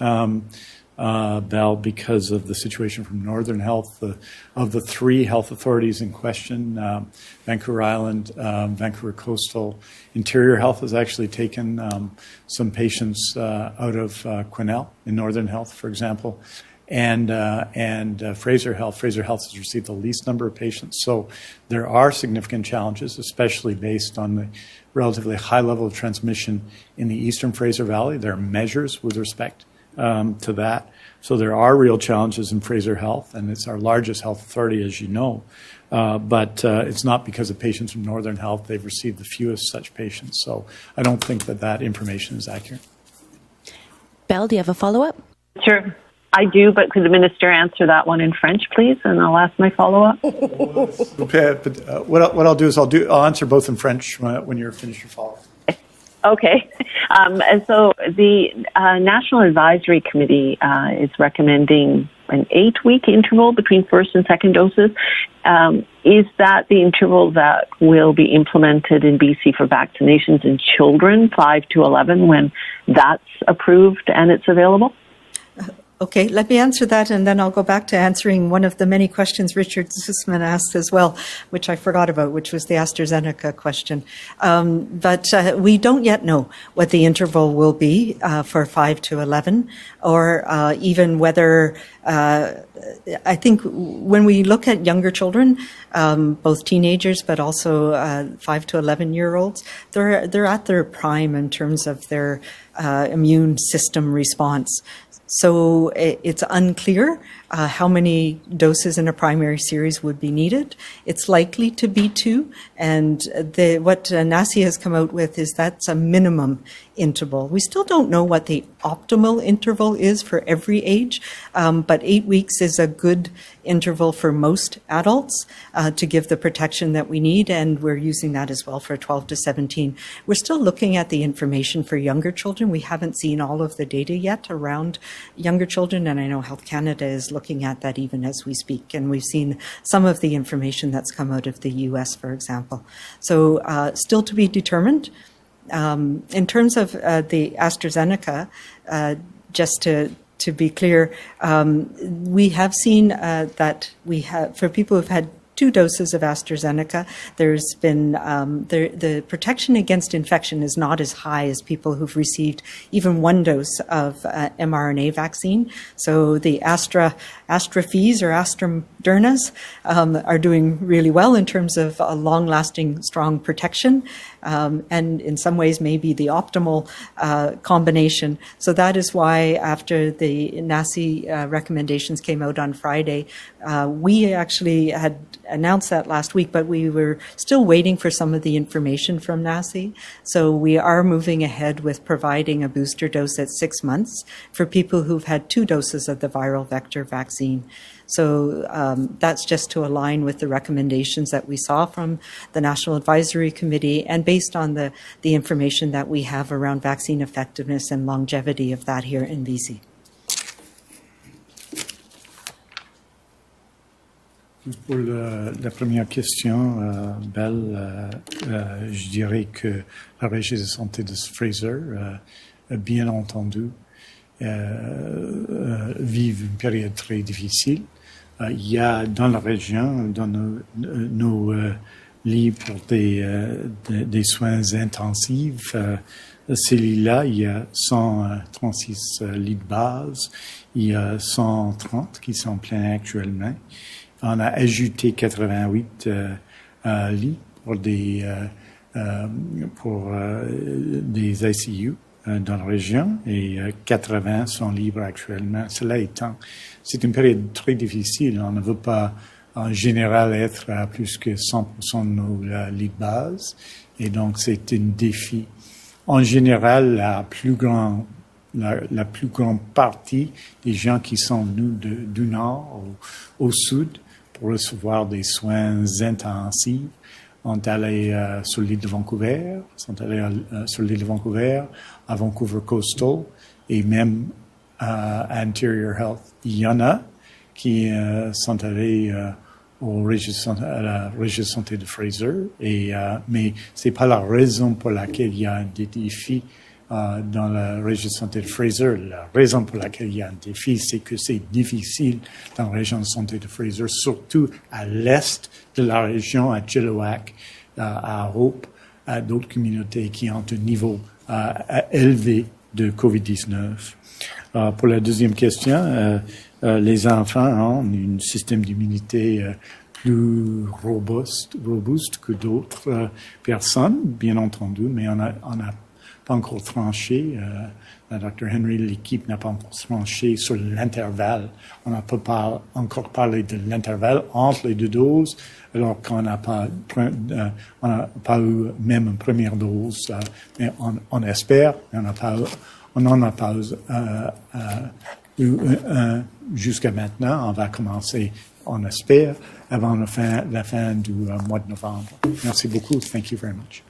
Speaker 1: Bell, because of the situation from Northern Health. Of the 3 health authorities in question, Vancouver Island, Vancouver Coastal, Interior Health has actually taken some patients out of Quesnel in Northern Health, for example, and Fraser Health. Fraser Health has received the least number of patients. So there are significant challenges, especially based on the relatively high level of transmission in the Eastern Fraser Valley. There are measures with respect to that. So there are real challenges in Fraser Health, and it's our largest health authority, as you know. But it's not because of patients from Northern Health. They've received the fewest such patients. So I don't think that information is accurate.
Speaker 3: Belle, do you have a follow-up?
Speaker 9: Sure. I do, but could the minister answer that one in French, please, and I'll ask my follow-up?
Speaker 1: Okay, but what I'll do is I'll answer both in French when you're finished your follow-up.
Speaker 9: Okay. And so the National Advisory Committee is recommending an 8-week interval between first and second doses. Is that the interval that will be implemented in BC for vaccinations in children 5 to 11 when that's approved and it's available?
Speaker 2: Okay, let me answer that, and then I'll go back to answering one of the many questions Richard Sussman asked as well, which I forgot about, which was the AstraZeneca question. But we don't yet know what the interval will be for 5 to 11, or even whether, I think when we look at younger children, both teenagers, but also 5 to 11-year-olds, they're at their prime in terms of their immune system response. So it's unclear how many doses in a primary series would be needed. It's likely to be 2, and what NACI has come out with is that's a minimum interval. We still don't know what the optimal interval is for every age, but 8 weeks is a good interval for most adults to give the protection that we need, and we're using that as well for 12 to 17. We're still looking at the information for younger children. We haven't seen all of the data yet around younger children, and I know Health Canada is looking at that even as we speak, and we've seen some of the information that's come out of the US, for example. So still to be determined. In terms of the AstraZeneca, just to be clear, we have seen that we have, for people who've had 2 doses of AstraZeneca, there's been the protection against infection is not as high as people who've received even 1 dose of mRNA vaccine. So the Astrafees or Astradernas are doing really well in terms of a long-lasting, strong protection, and in some ways maybe the optimal combination. So that is why after the NACI recommendations came out on Friday, we actually had announced that last week, but we were still waiting for some of the information from NACI. So we are moving ahead with providing a booster dose at 6 months for people who've had 2 doses of the viral vector vaccine. So that's just to align with the recommendations that we saw from the National Advisory Committee and based on the information that we have around vaccine effectiveness and longevity of that here in BC.
Speaker 1: Pour la première question, Belle, je dirais que la Régie de santé de Fraser, bien entendu, vivent une période très difficile. Il y a dans la région, dans nos lits pour des soins intensifs, celui-là, il y a 136 lits de base, il y a 130 qui sont pleins actuellement. On a ajouté 88 lits pour des ICU dans la région et 80 sont libres actuellement. Cela étant, c'est une période très difficile. On ne veut pas en général être à plus que 100% de nos lits de base et donc c'est un défi. En général, la plus grande partie des gens qui sont venus du nord au sud pour recevoir des soins intensifs sont allés sur l'île de Vancouver, à Vancouver Coastal et même à Interior Health. Il y en a qui sont allés à la Régie de santé de Fraser, mais c'est pas la raison pour laquelle il y a des défis dans la Régie de santé de Fraser. La raison pour laquelle il y a un défi, c'est que c'est difficile dans la région de santé de Fraser, surtout à l'est de la région, à Chilliwack, à Hope, à d'autres communautés qui ont un niveau élevé de COVID-19. Pour la deuxième question, les enfants ont un système d'immunité plus robuste que d'autres personnes, bien entendu, mais on a pas encore tranché. La Dr. Henry, l'équipe n'a pas encore tranché sur l'intervalle. On n'a pas encore parlé de l'intervalle entre les deux doses, alors qu'on n'a pas eu même une première dose. Mais on espère, mais on n'en a pas eu jusqu'à maintenant. On va commencer, on espère, avant la fin du mois de novembre. Merci beaucoup. Thank you very much.